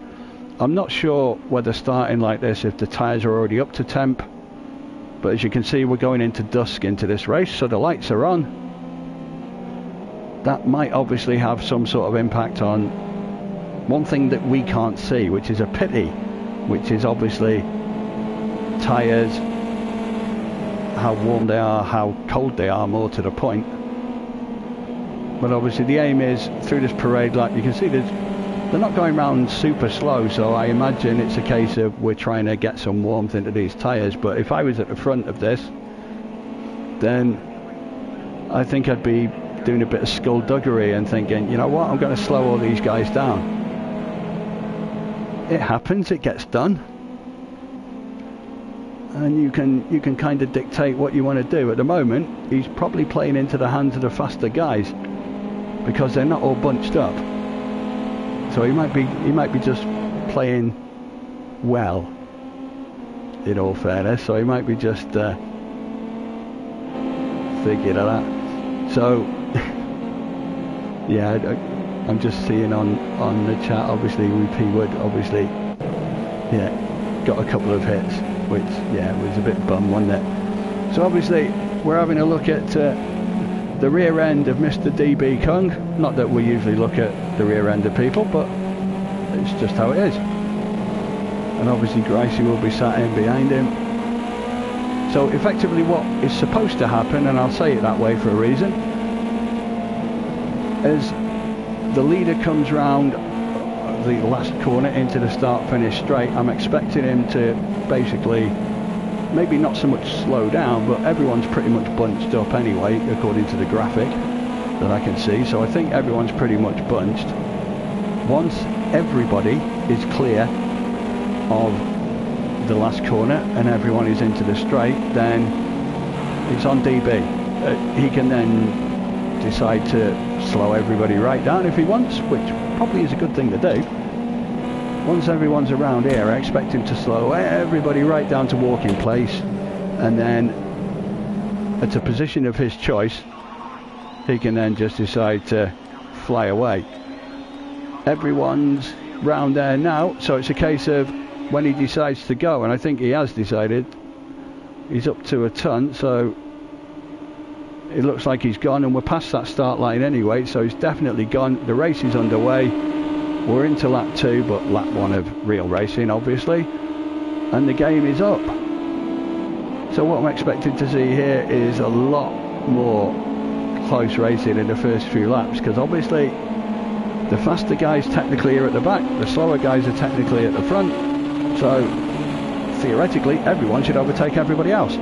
I'm not sure whether starting like this, if the tyres are already up to temp, but as you can see, we're going into dusk into this race, so the lights are on. That might obviously have some sort of impact on one thing that we can't see, which is a pity, which is obviously tyres, how warm they are, how cold they are, more to the point. But obviously the aim is, through this parade lap, you can see they're not going around super slow, so I imagine it's a case of we're trying to get some warmth into these tyres. But if I was at the front of this, then I think I'd be doing a bit of skullduggery and thinking, you know what, I'm going to slow all these guys down. It happens, it gets done. And you can kind of dictate what you want to do. At the moment, he's probably playing into the hands of the faster guys, because they're not all bunched up. So he might be just playing well, in all fairness. So he might be just thinking of that. So yeah, I'm just seeing on the chat, obviously P Wood obviously, yeah, got a couple of hits, which yeah, was a bit bum, wasn't it? So obviously we're having a look at the rear end of Mr. DB Kung. Not that we usually look at the rear end of people, but it's just how it is. And obviously Gracie will be sat in behind him. So effectively what is supposed to happen, and I'll say it that way for a reason, as the leader comes round the last corner into the start-finish straight, I'm expecting him to basically, maybe not so much slow down, but everyone's pretty much bunched up anyway, according to the graphic that I can see. So I think everyone's pretty much bunched. Once everybody is clear of the last corner and everyone is into the straight, then it's on DB. He can then decide to slow everybody right down if he wants, which probably is a good thing to do. once everyone's around here, I expect him to slow everybody right down to walking place, and then at a position of his choice, he can then just decide to fly away. Everyone's round there now, so it's a case of when he decides to go, and I think he has decided. He's up to a ton, so it looks like he's gone, and we're past that start line anyway, so he's definitely gone. The race is underway. We're into lap 2, but lap 1 of real racing, obviously, and the game is up. So what I'm expecting to see here is a lot more close racing in the first few laps, because obviously the faster guys technically are at the back, the slower guys are technically at the front, so theoretically everyone should overtake everybody else.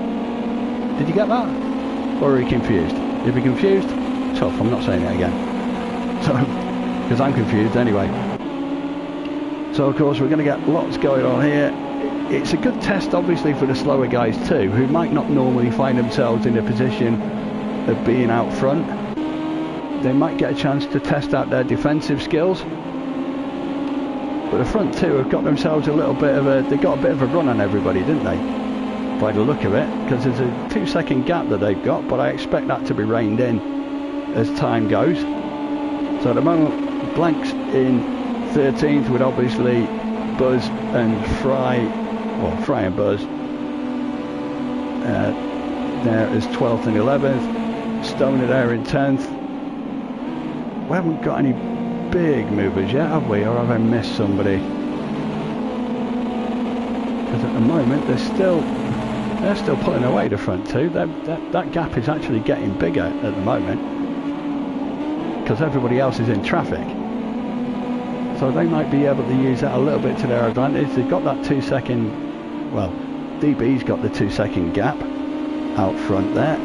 Did you get that? Or are you confused? If you're confused, tough, I'm not saying it again. So, because I'm confused anyway. So of course we're going to get lots going on here. It's a good test obviously for the slower guys too, who might not normally find themselves in a position of being out front. They might get a chance to test out their defensive skills. But the front two have got themselves a little bit of a, they got a bit of a run on everybody, didn't they? By the look of it, because there's a 2-second gap that they've got, but I expect that to be reined in as time goes. So at the moment, Blank's in 13th with obviously Buzz and Fry, well, Fry and Buzz there as 12th and 11th. Stoner there in 10th. We haven't got any big movers yet, have we? Or have I missed somebody? Because at the moment they're still pulling away the front two. That gap is actually getting bigger at the moment because everybody else is in traffic. So they might be able to use that a little bit to their advantage. They've got that 2-second, well, DB's got the 2-second gap out front there.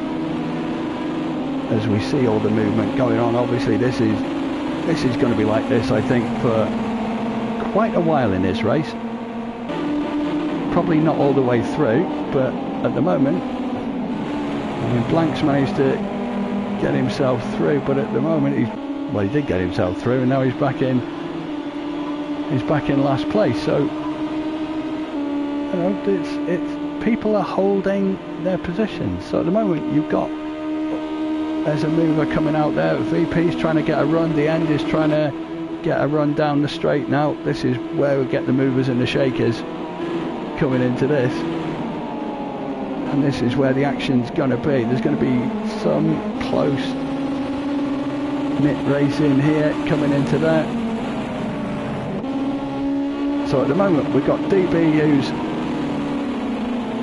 As we see all the movement going on, obviously this is going to be like this, I think, for quite a while in this race. Probably not all the way through, but at the moment, I mean, Blank's managed to get himself through, but at the moment he did get himself through, and now he's back in last place. So you know, it's people are holding their positions. So at the moment you've got, there's a mover coming out there. VP's trying to get a run. The end is trying to get a run down the straight now. This is where we get the movers and the shakers coming into this. And this is where the action's going to be. There's going to be some close knit racing here coming into that. So at the moment we've got DB who's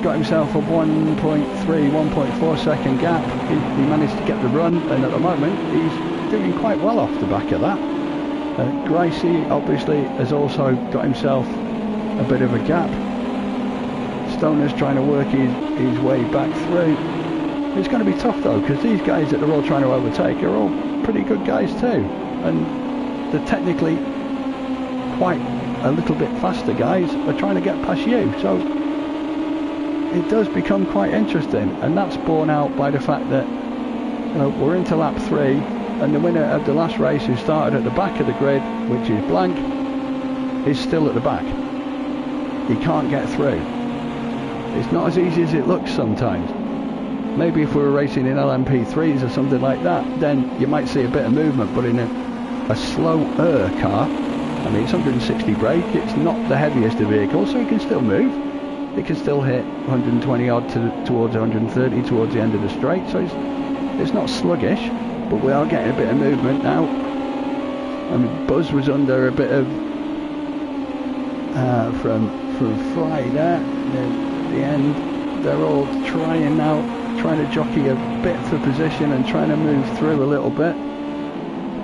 got himself a 1.3, 1.4 second gap. He managed to get the run, and at the moment he's doing quite well off the back of that. Gracie obviously has also got himself a bit of a gap. Stoner's trying to work his way back through. It's going to be tough though, because these guys that they're all trying to overtake are all pretty good guys too, and the technically quite a little bit faster guys are trying to get past you. So it does become quite interesting, and that's borne out by the fact that, you know, we're into lap 3, and the winner of the last race, who started at the back of the grid, which is Blank, is still at the back. He can't get through. It's not as easy as it looks sometimes. Maybe if we were racing in LMP3s or something like that, then you might see a bit of movement, but in a slower car, I mean, it's 160 brake, it's not the heaviest of vehicles, so it can still move. It can still hit 120 odd towards 130 towards the end of the straight, so it's not sluggish, but we are getting a bit of movement now. I mean, Buzz was under a bit of from Fry there at the end. They're all trying now, trying to jockey a bit for position and trying to move through a little bit.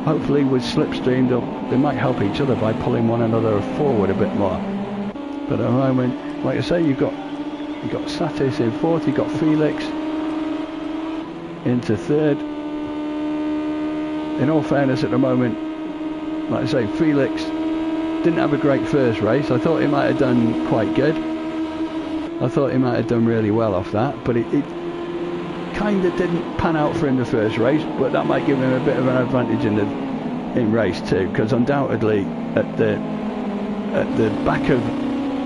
Hopefully with slipstream they might help each other by pulling one another forward a bit more. But at the moment, like I say, you've got Satis in 4th, you've got Felix into 3rd. In all fairness, at the moment, like I say, Felix didn't have a great first race. I thought he might have done quite good. I thought he might have done really well off that, but it kind of didn't pan out for him the first race, but that might give him a bit of an advantage in race 2, because undoubtedly at at the back of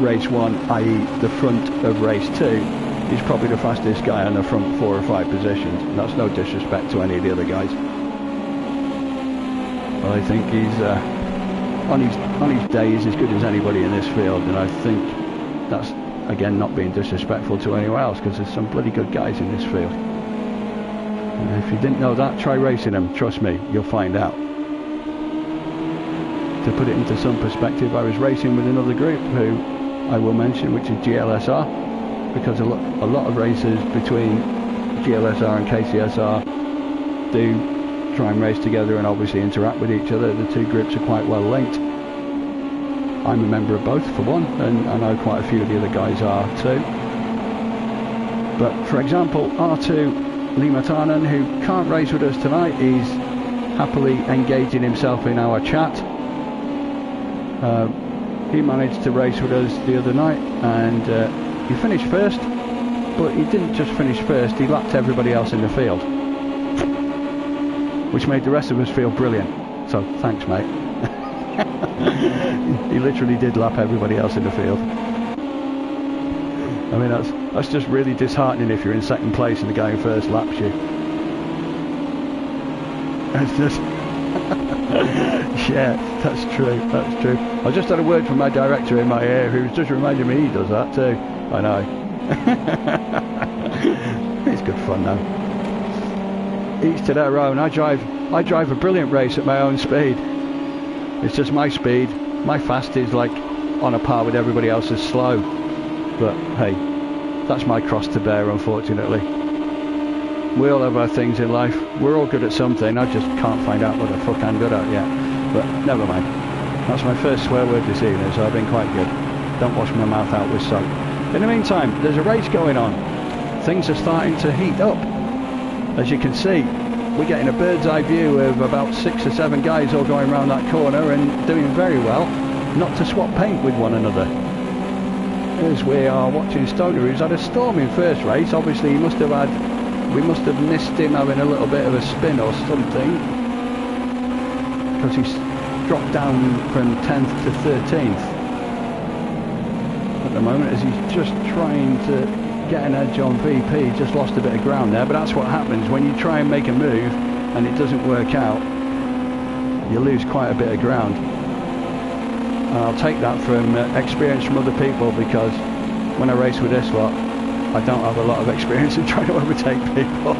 race 1, i.e. the front of race 2, he's probably the fastest guy on the front 4 or 5 positions. And that's no disrespect to any of the other guys. But I think he's on his day he's as good as anybody in this field, and I think that's, again, not being disrespectful to anyone else, because there's some bloody good guys in this field. And if you didn't know that, try racing them. Trust me, you'll find out. To put it into some perspective, I was racing with another group who I will mention, which is GLSR, because a lot of races between GLSR and KCSR do try and race together and obviously interact with each other. The two groups are quite well linked. I'm a member of both, for one, and I know quite a few of the other guys are too. But for example, R2 Limatanen, who can't race with us tonight, he's happily engaging himself in our chat. He managed to race with us the other night, and he finished first, but he didn't just finish first, he lapped everybody else in the field, which made the rest of us feel brilliant. So thanks, mate. He literally did lap everybody else in the field. I mean, that's just really disheartening if you're in second place and the guy in first laps you. It's just yeah, that's true, that's true. I just had a word from my director in my ear, who's just reminding me he does that too. I know. It's good fun though. Each to their own. I drive a brilliant race at my own speed. It's just my speed. My fast is like on a par with everybody else's slow. But hey, that's my cross to bear, unfortunately. We all have our things in life. We're all good at something. I just can't find out what the fuck I'm good at yet. But never mind. That's my first swear word this evening, so I've been quite good. Don't wash my mouth out with soap. In the meantime, there's a race going on. Things are starting to heat up. As you can see, we're getting a bird's eye view of about 6 or 7 guys all going around that corner and doing very well not to swap paint with one another. As we are watching Stoner, who's had a storming first race. Obviously we must have missed him having a little bit of a spin or something, because he's dropped down from 10th to 13th at the moment, as he's just trying to get an edge on VP. Just lost a bit of ground there, but that's what happens when you try and make a move and it doesn't work out. You lose quite a bit of ground. And I'll take that from experience from other people, because when I race with this lot, I don't have a lot of experience in trying to overtake people.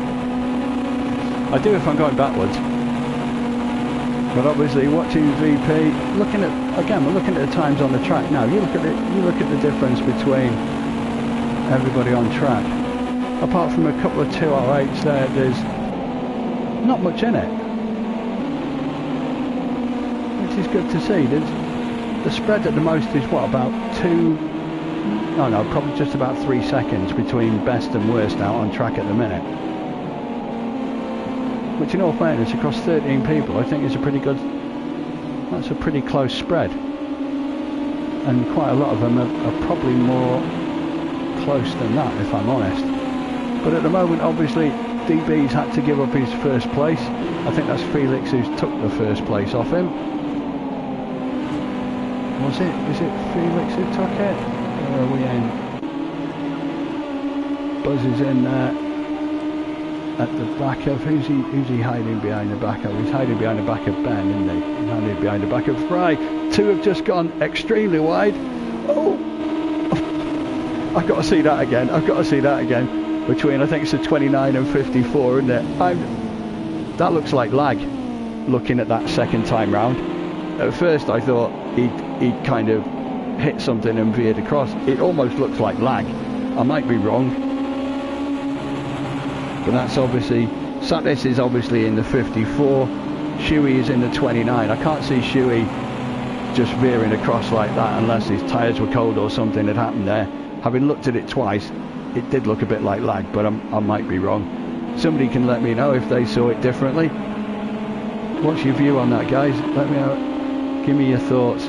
I do if I'm going backwards. But obviously watching VP, looking at, again, we're looking at the times on the track now. You look at the difference between everybody on track. Apart from a couple of 208s there, there's not much in it, which is good to see. The spread at the most is what, about probably just about 3 seconds between best and worst out on track at the minute. Which, in all fairness, across 13 people, I think is a pretty good. That's a pretty close spread, and quite a lot of them are probably more close than that, if I'm honest. But at the moment, obviously, DB's had to give up his first place. I think that's Felix who's took the first place off him. Was it? Is it Felix who took it? Where are we in? Buzz is in there at the back of, who's he hiding behind the back of? He's hiding behind the back of Ben, isn't he? He's hiding behind the back of Fry. 2 have just gone extremely wide. Oh! I've got to see that again. Between, I think it's the 29 and 54, isn't it? That looks like lag, looking at that second time round. At first I thought he'd kind of hit something and veered across. It almost looks like lag. I might be wrong. But that's obviously, Satis is obviously in the 54. Shuey is in the 29. I can't see Shuey just veering across like that unless his tyres were cold or something had happened there. Having looked at it twice, it did look a bit like lag, but I might be wrong. Somebody can let me know if they saw it differently. What's your view on that, guys? Let me know. Give me your thoughts.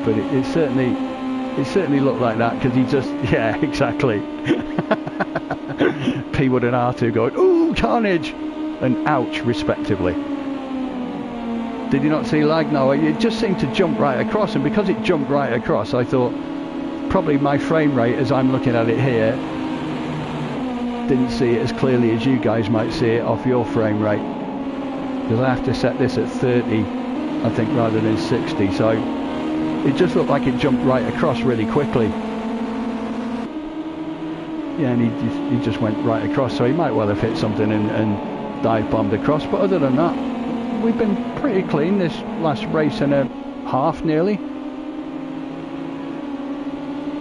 But it certainly looked like that, because he just, yeah, exactly. P-Wood and R2 going, ooh, carnage, and ouch, respectively. Did you not see lag? No, it just seemed to jump right across, and because it jumped right across, I thought probably my frame rate as I'm looking at it here didn't see it as clearly as you guys might see it off your frame rate, because I have to set this at 30 I think rather than 60, so it just looked like it jumped right across really quickly. Yeah, and he just went right across, so he might well have hit something and dive bombed across, but other than that we've been pretty clean this last race and a half nearly.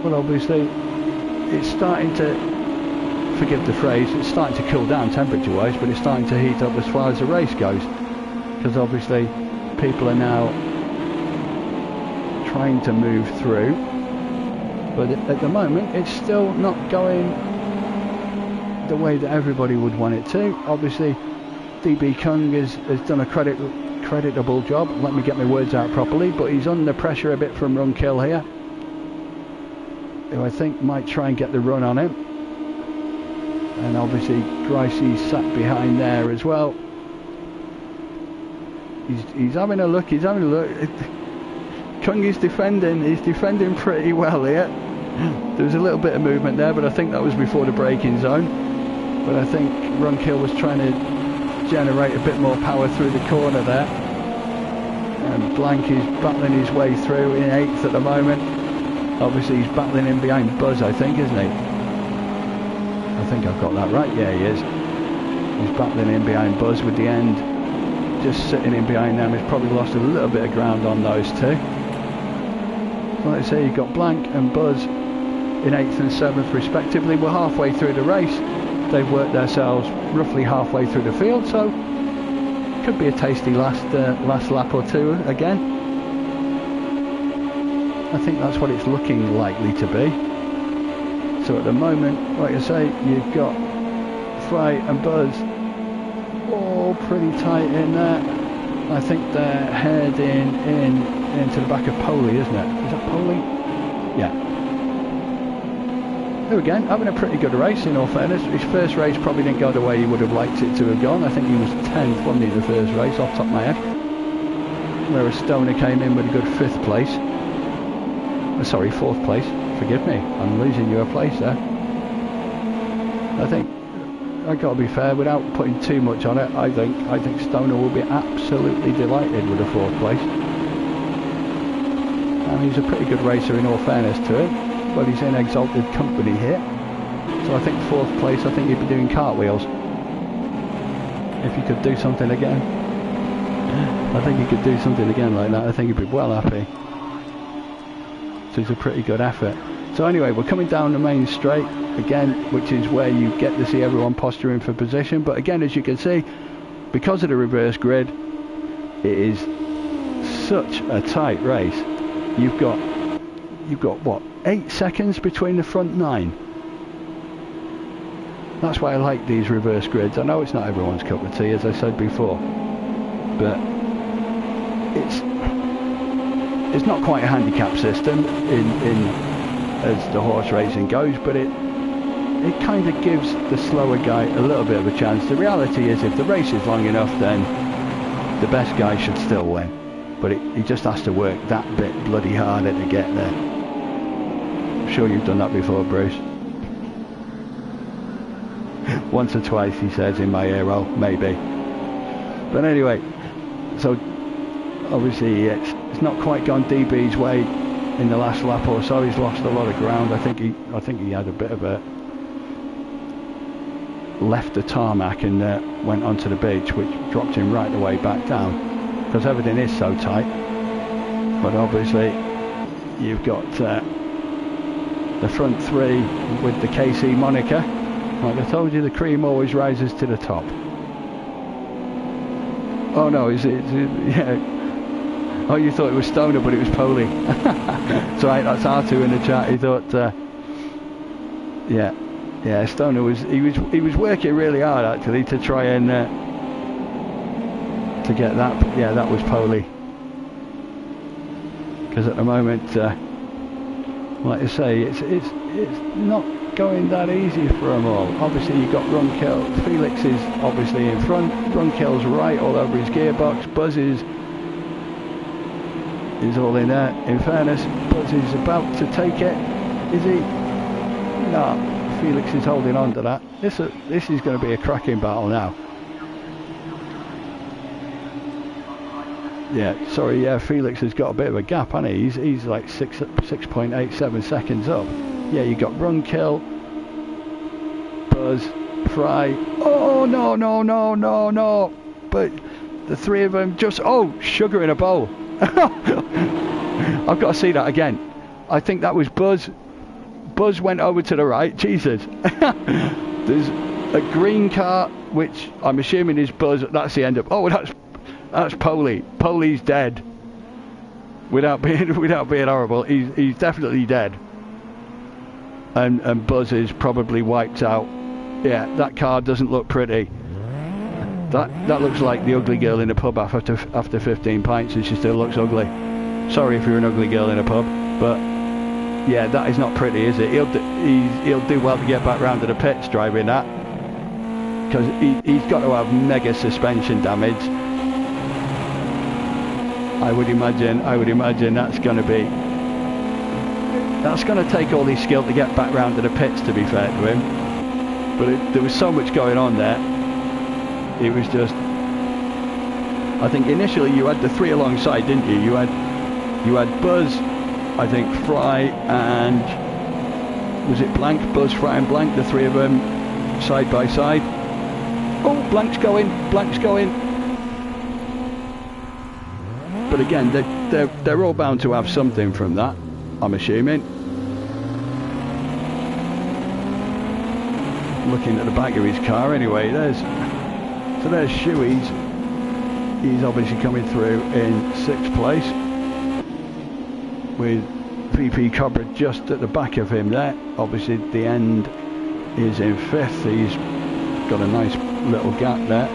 Well, obviously it's starting to, forgive the phrase, it's starting to cool down temperature wise, but it's starting to heat up as far as the race goes, because obviously people are now trying to move through, but at the moment it's still not going the way that everybody would want it to. Obviously DB Kung has done a creditable job, let me get my words out properly, but he's under pressure a bit from Run Kill here, who I think might try and get the run on him. And obviously Gricey's sat behind there as well. He's having a look, Kung is defending, he's defending pretty well here. There was a little bit of movement there, but I think that was before the braking zone. But I think Run Kill was trying to generate a bit more power through the corner there. And Blank is battling his way through in 8th at the moment. Obviously he's battling in behind Buzz, I think, isn't he? I think I've got that right, yeah he is. He's battling in behind Buzz with the end just sitting in behind them. He's probably lost a little bit of ground on those two. So like I say, you've got Blank and Buzz in 8th and 7th respectively. We're halfway through the race. They've worked themselves roughly halfway through the field, so could be a tasty last lap or two again. I think that's what it's looking likely to be. So at the moment, like I say, you've got Fry and Buzz all pretty tight in there. I think they're heading into the back of Poley, isn't it? Is that Poley? Yeah. Who again, having a pretty good race in all fairness. His first race probably didn't go the way he would have liked it to have gone. I think he was 10th, wasn't he, the first race, off the top of my head. Whereas Stoner came in with a good 5th place. Sorry, 4th place. Forgive me, I'm losing you a place there. I think I've got to be fair, without putting too much on it, I think Stoner will be absolutely delighted with a 4th place. And he's a pretty good racer in all fairness to him, but he's in exalted company here. So I think 4th place, I think he'd be doing cartwheels. If he could do something again. I think he could do something again like that, I think he'd be well happy. So it's a pretty good effort. So anyway, we're coming down the main straight again, which is where you get to see everyone posturing for position. But again, as you can see, because of the reverse grid, it is such a tight race. You've got what, 8 seconds between the front 9. That's why I like these reverse grids. I know it's not everyone's cup of tea, as I said before, but it's not quite a handicap system in as the horse racing goes, but it kind of gives the slower guy a little bit of a chance. The reality is, if the race is long enough, then the best guy should still win, but he just has to work that bit bloody harder to get there. I'm sure you've done that before, Bruce. Once or twice, he says in my ear, oh, maybe. But anyway, so obviously it's not quite gone DB's way in the last lap or so. He's lost a lot of ground. I think he had a bit of a left the tarmac and went onto the beach, which dropped him right the way back down, because everything is so tight. But obviously you've got the front 3 with the Kcsr moniker. Like I told you, the cream always rises to the top. Oh no, yeah. Oh, you thought it was Stoner, but it was Poley. That's right, that's R2 in the chat. He thought, yeah, Stoner was working really hard actually to try and to get that. But yeah, that was Poley. Because at the moment, like I say, it's not going that easy for them all. Obviously, you've got Run Kill. Felix is obviously in front. Run Kill's right all over his gearbox. Buzz is is all in there. In fairness, Buzz is about to take it. Is he? No, Felix is holding on to that. This is going to be a cracking battle now. Yeah, sorry, yeah, Felix has got a bit of a gap, hasn't he? He's like 6.87 seconds up. Yeah, you got Run Kill, Buzz, Fry. Oh, no. But the three of them just, oh, sugar in a bowl. I've got to see that again. I think that was Buzz. Buzz went over to the right. Jesus. There's a green car, which I'm assuming is Buzz. That's the end of. Oh, that's Poley. Poley's dead. Without being horrible, he's definitely dead. And Buzz is probably wiped out. Yeah, that car doesn't look pretty. That looks like the ugly girl in a pub after 15 pints, and she still looks ugly. Sorry if you're an ugly girl in a pub, but yeah, that is not pretty, is it? He'll do well to get back round to the pits driving that, because he's got to have mega suspension damage. I would imagine that's going to take all his skill to get back round to the pits, to be fair to him. But there was so much going on there. It was just, I think initially you had the three alongside, didn't you? You had Buzz, I think Fry, and was it Blank? Buzz, Fry and Blank, the three of them side by side. Oh, Blank's going. But again, they're all bound to have something from that, I'm assuming. Looking at the back of his car anyway, there's Shuey's. He's obviously coming through in 6th place, with VP Cobra just at the back of him there. Obviously the end is in 5th. He's got a nice little gap there.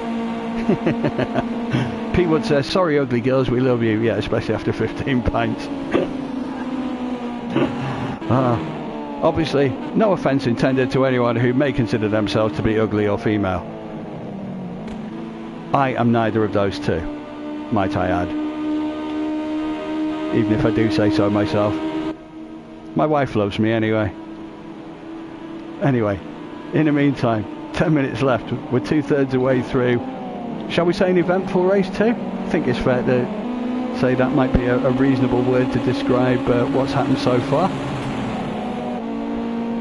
P Wood says, sorry ugly girls, we love you. Yeah, especially after 15 pints. Obviously, no offence intended to anyone who may consider themselves to be ugly or female. I am neither of those two, might I add. Even if I do say so myself. My wife loves me anyway. Anyway, in the meantime, 10 minutes left. We're 2/3 away through. Shall we say an eventful race too? I think it's fair to say that might be a reasonable word to describe what's happened so far.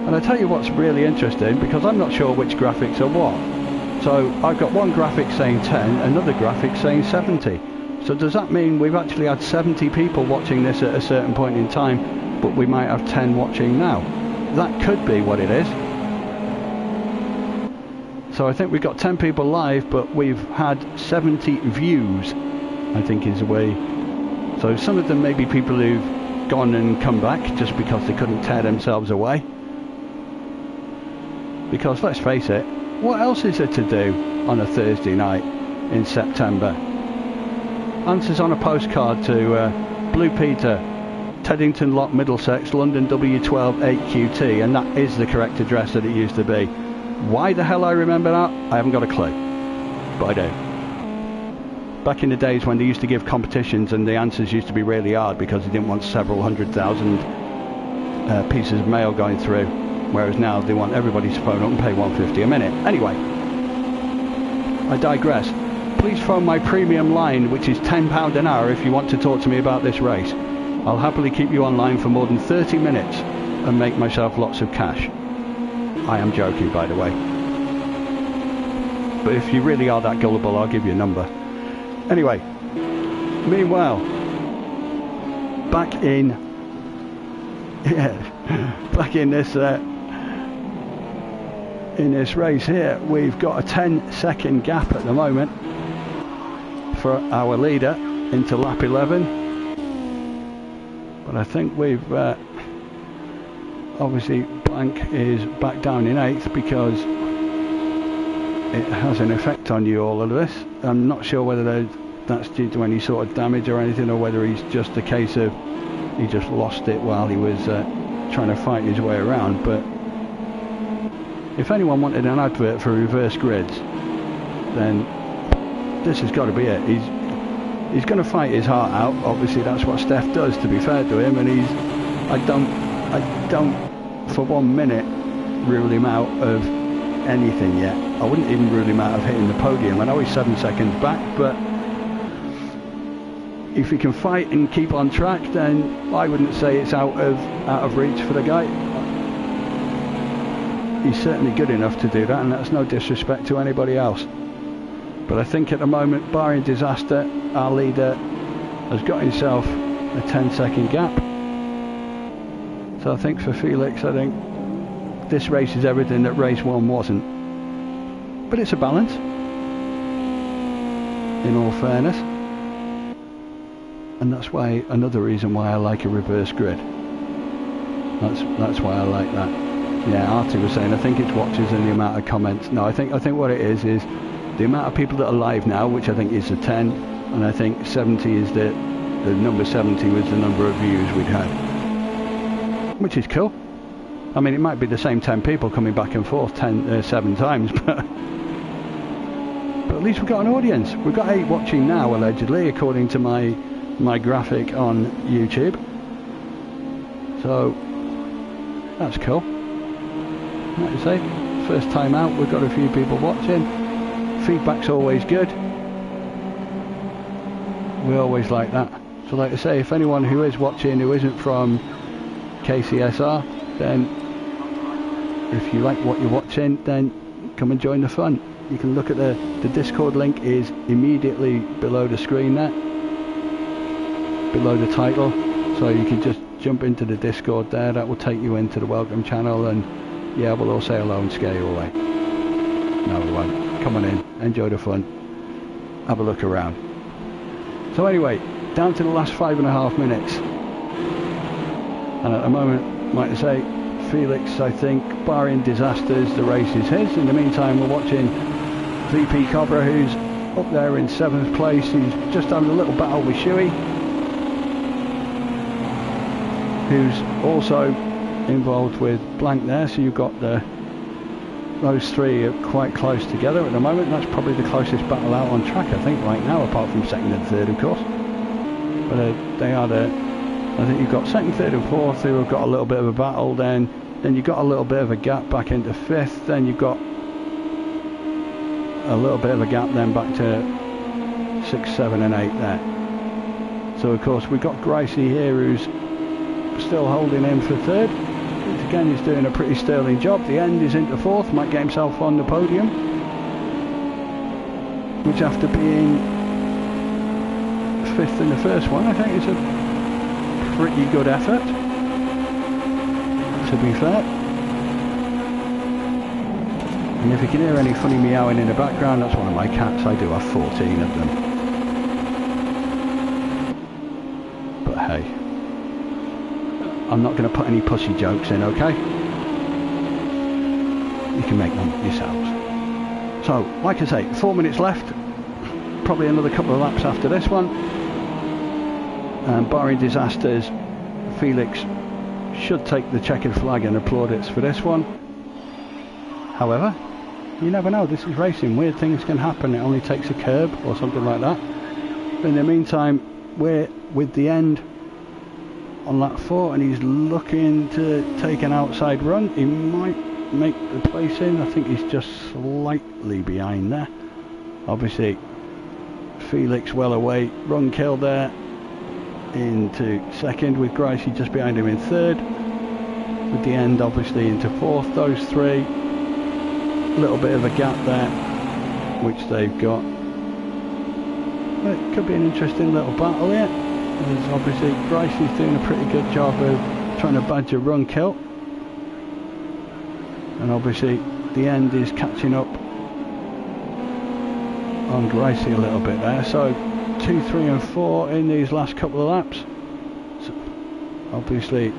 And I tell you what's really interesting, because I'm not sure which graphics are what. So I've got one graphic saying 10, another graphic saying 70. So does that mean we've actually had 70 people watching this at a certain point in time, but we might have 10 watching now? That could be what it is. So I think we've got 10 people live, but we've had 70 views, I think is the way. So some of them may be people who've gone and come back just because they couldn't tear themselves away. Because let's face it, what else is there to do on a Thursday night in September? Answers on a postcard to Blue Peter, Teddington Lock, Middlesex, London W12 8QT, and that is the correct address that it used to be. Why the hell I remember that, I haven't got a clue, but I do. Back in the days when they used to give competitions and the answers used to be really hard because they didn't want several 100,000 pieces of mail going through, whereas now they want everybody to phone up and pay $1.50 a minute. Anyway, I digress. Please phone my premium line, which is £10 an hour, if you want to talk to me about this race. I'll happily keep you online for more than 30 minutes and make myself lots of cash. I am joking, by the way. But if you really are that gullible, I'll give you a number. Anyway, meanwhile, back in this race here, we've got a 10-second gap at the moment for our leader into lap 11. But I think we've obviously Blank is back down in 8th because it has an effect on you, all of this. I'm not sure whether that's due to any sort of damage or anything, or whether he's just a case of he just lost it while he was trying to fight his way around. But if anyone wanted an advert for reverse grids, then this has got to be it. he's going to fight his heart out. Obviously, that's what Steph does, to be fair to him, and I don't for 1 minute rule him out of anything yet. I wouldn't even rule him out of hitting the podium. I know he's 7 seconds back, but if he can fight and keep on track, then I wouldn't say it's out of reach for the guy. He's certainly good enough to do that, and that's no disrespect to anybody else. But I think at the moment, barring disaster, our leader has got himself a 10-second gap. So I think for Felix, I think this race is everything that race 1 wasn't. But it's a balance, in all fairness. And that's why, another reason why I like a reverse grid. That's why I like that. Yeah, Artie was saying, I think it's watches and the amount of comments. No, I think what it is the amount of people that are live now, which I think is the 10, and I think 70 is the number 70 was the number of views we'd had, which is cool. I mean, it might be the same 10 people coming back and forth 7 times, but at least we've got an audience. We've got 8 watching now, allegedly, according to my graphic on YouTube. So that's cool. Like I say, first time out, we've got a few people watching. Feedback's always good. We always like that. So like I say, if anyone who is watching who isn't from Kcsr, then if you like what you're watching, then come and join the fun. You can look at the Discord link is immediately below the screen there, below the title, so you can just jump into the Discord there. That will take you into the welcome channel, and yeah, we'll all say hello and scare you away. No, we won't. Come on in, enjoy the fun, have a look around. So anyway, down to the last 5.5 minutes, and at the moment, like I say, Felix, I think, barring disasters, the race is his. In the meantime, we're watching VP Cobra, who's up there in 7th place. He's just having a little battle with Shuey, who's also involved with Blank there. So you've got those 3 are quite close together at the moment. That's probably the closest battle out on track, I think, right now, apart from 2nd and 3rd, of course. But they are the... I think you've got 2nd, 3rd and 4th who have got a little bit of a battle, then you've got a little bit of a gap back into 5th, then you've got a little bit of a gap then back to 6, 7 and 8 there. So of course we've got Gracie here who's still holding in for 3rd. Again, he's doing a pretty sterling job. The end is into 4th, might get himself on the podium, which after being 5th in the first one, I think is a pretty good effort, to be fair. And if you can hear any funny meowing in the background, that's one of my cats. I do have 14 of them. But hey, I'm not going to put any pussy jokes in, okay? You can make them yourselves. So, like I say, 4 minutes left. Probably another couple of laps after this one. And barring disasters, Felix should take the checkered flag and applaudits for this one. However, you never know, this is racing, weird things can happen. It only takes a curb or something like that. But in the meantime, we're with the end on lap 4, and he's looking to take an outside run. He might make the place in. I think he's just slightly behind there. Obviously, Felix well away, run kill there into 2nd, with Gracie just behind him in 3rd, with the end obviously into 4th. Those 3, a little bit of a gap there which they've got. But it could be an interesting little battle here. There's obviously Gracie's doing a pretty good job of trying to badge a run kill, and obviously the end is catching up on Gracie a little bit there. So 2, 3 and 4 in these last couple of laps. So obviously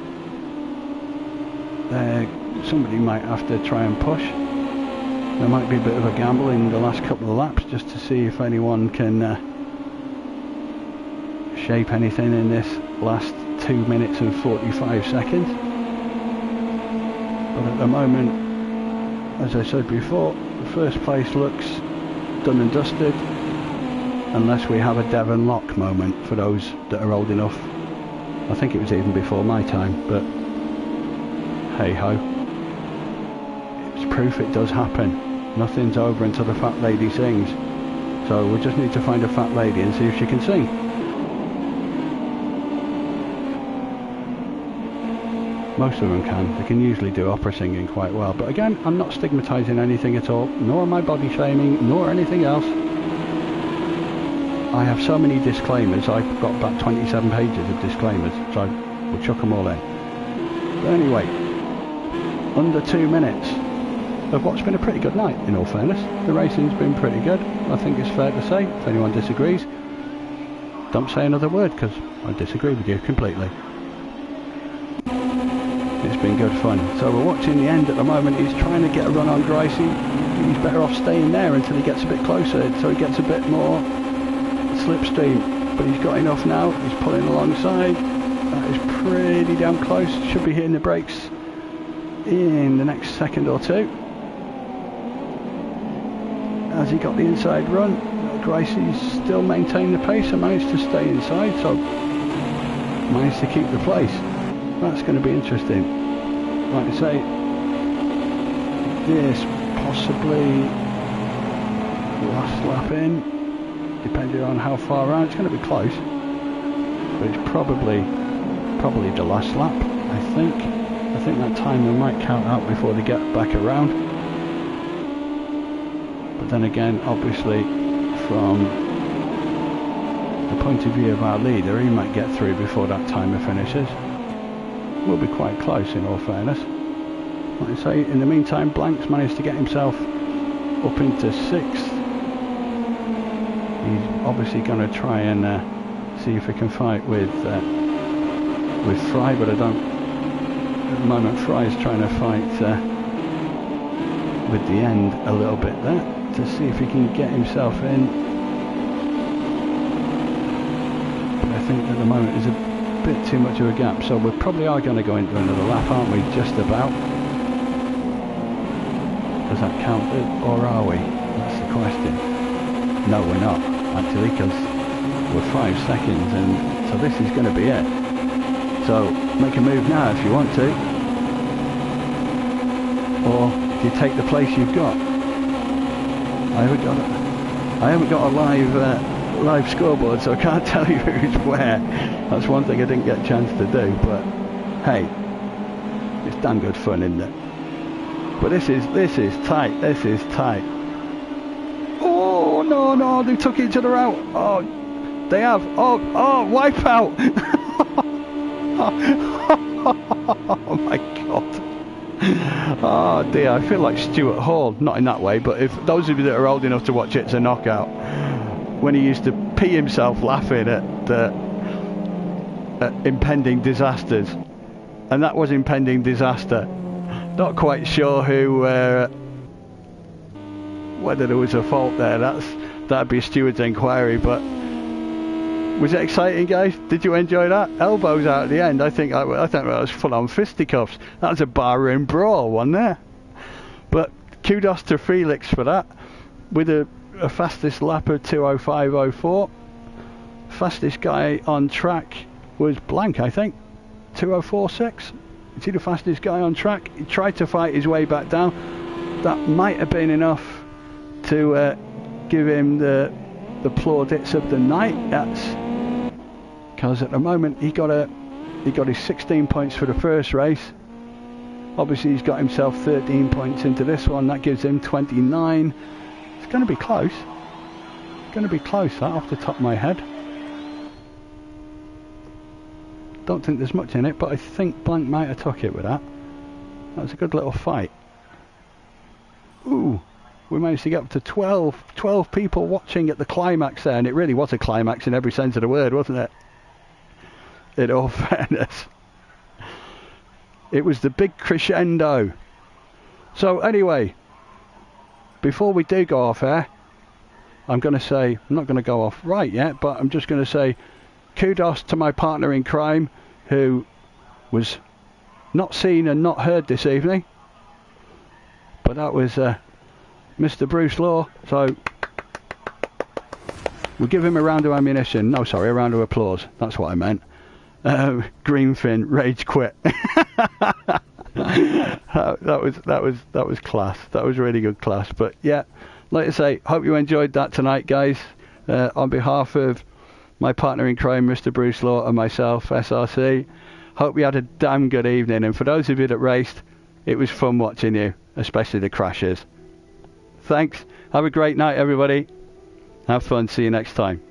somebody might have to try and push. There might be a bit of a gamble in the last couple of laps just to see if anyone can shape anything in this last 2 minutes and 45 seconds. But at the moment, as I said before, the first place looks done and dusted, unless we have a Devon Lock moment for those that are old enough. I think it was even before my time, but hey ho. It's proof it does happen. Nothing's over until the fat lady sings. So we just need to find a fat lady and see if she can sing. Most of them can. They can usually do opera singing quite well. But again, I'm not stigmatising anything at all, nor am I body shaming, nor anything else. I have so many disclaimers. I've got about 27 pages of disclaimers, so we'll chuck them all in. But anyway, under 2 minutes of what's been a pretty good night, in all fairness. The racing's been pretty good, I think it's fair to say. If anyone disagrees, don't say another word, because I disagree with you completely. It's been good fun. So we're watching the end at the moment. He's trying to get a run on Gracie. He's better off staying there until he gets a bit closer, so he gets a bit more slipstream. But he's got enough now. He's pulling alongside. That is pretty damn close. Should be hitting the brakes in the next second or two. As he got the inside run, Gracie's still maintained the pace and managed to stay inside, so managed to keep the place. That's going to be interesting. Like I say, this possibly last lap in, depending on how far around. It's going to be close, but it's probably the last lap. I think that timer might count out before they get back around. But then again, obviously, from the point of view of our leader, he might get through before that timer finishes. Will be quite close, in all fairness. Like I say, in the meantime, Blank's managed to get himself up into 6th. He's obviously going to try and see if he can fight with Fry, but I don't. At the moment, Fry is trying to fight with the end a little bit there to see if he can get himself in. But I think at the moment there's a bit too much of a gap, so we probably are going to go into another lap, aren't we? Just about. Does that count, or are we? That's the question. No, we're not, actually, because we're 5 seconds, and so this is going to be it. So make a move now if you want to, or do you take the place you've got? I haven't got a live scoreboard, so I can't tell you who's where. That's one thing I didn't get a chance to do, but hey, it's damn good fun, isn't it? But this is tight. This is tight. Oh no, they took each other out. Oh, they have. Oh, wipe out. Oh my god. Oh dear, I feel like Stuart Hall. Not in that way, but if those of you that are old enough to watch It's a Knockout, when he used to pee himself laughing at impending disasters, and that was impending disaster. Not quite sure who, whether there was a fault there. That'd be a steward's inquiry. But was it exciting, guys? Did you enjoy that? Elbows out at the end. I think that was full-on fisticuffs. That was a barroom brawl, wasn't there? But kudos to Felix for that, with a fastest lap of 2:05.04. Fastest guy on track was Blank, I think, 2:04.6. Is he the fastest guy on track? He tried to fight his way back down. That might have been enough to give him the plaudits of the night. That's because at the moment he got his 16 points for the first race. Obviously he's got himself 13 points into this one. That gives him 29. It's going to be close. It's going to be close, that, off the top of my head. Don't think there's much in it, but I think Blank might have took it with that. That was a good little fight. Ooh, we managed to get up to 12 people watching at the climax there, and it really was a climax in every sense of the word, wasn't it? In all fairness. It was the big crescendo. So anyway, before we do go off air, I'm going to say, I'm not going to go off right yet, but I'm just going to say kudos to my partner in crime, who was not seen and not heard this evening, but that was Mr. Bruce Law. So We'll give him a round of ammunition. No, sorry, a round of applause. That's what I meant. Greenfin, rage quit. that was class. That was really good class. But yeah, like I say, hope you enjoyed that tonight, guys. On behalf of my partner in crime, Mr. Bruce Law, and myself, SRC, hope you had a damn good evening. And for those of you that raced, it was fun watching you, especially the crashes. Thanks. Have a great night, everybody. Have fun. See you next time.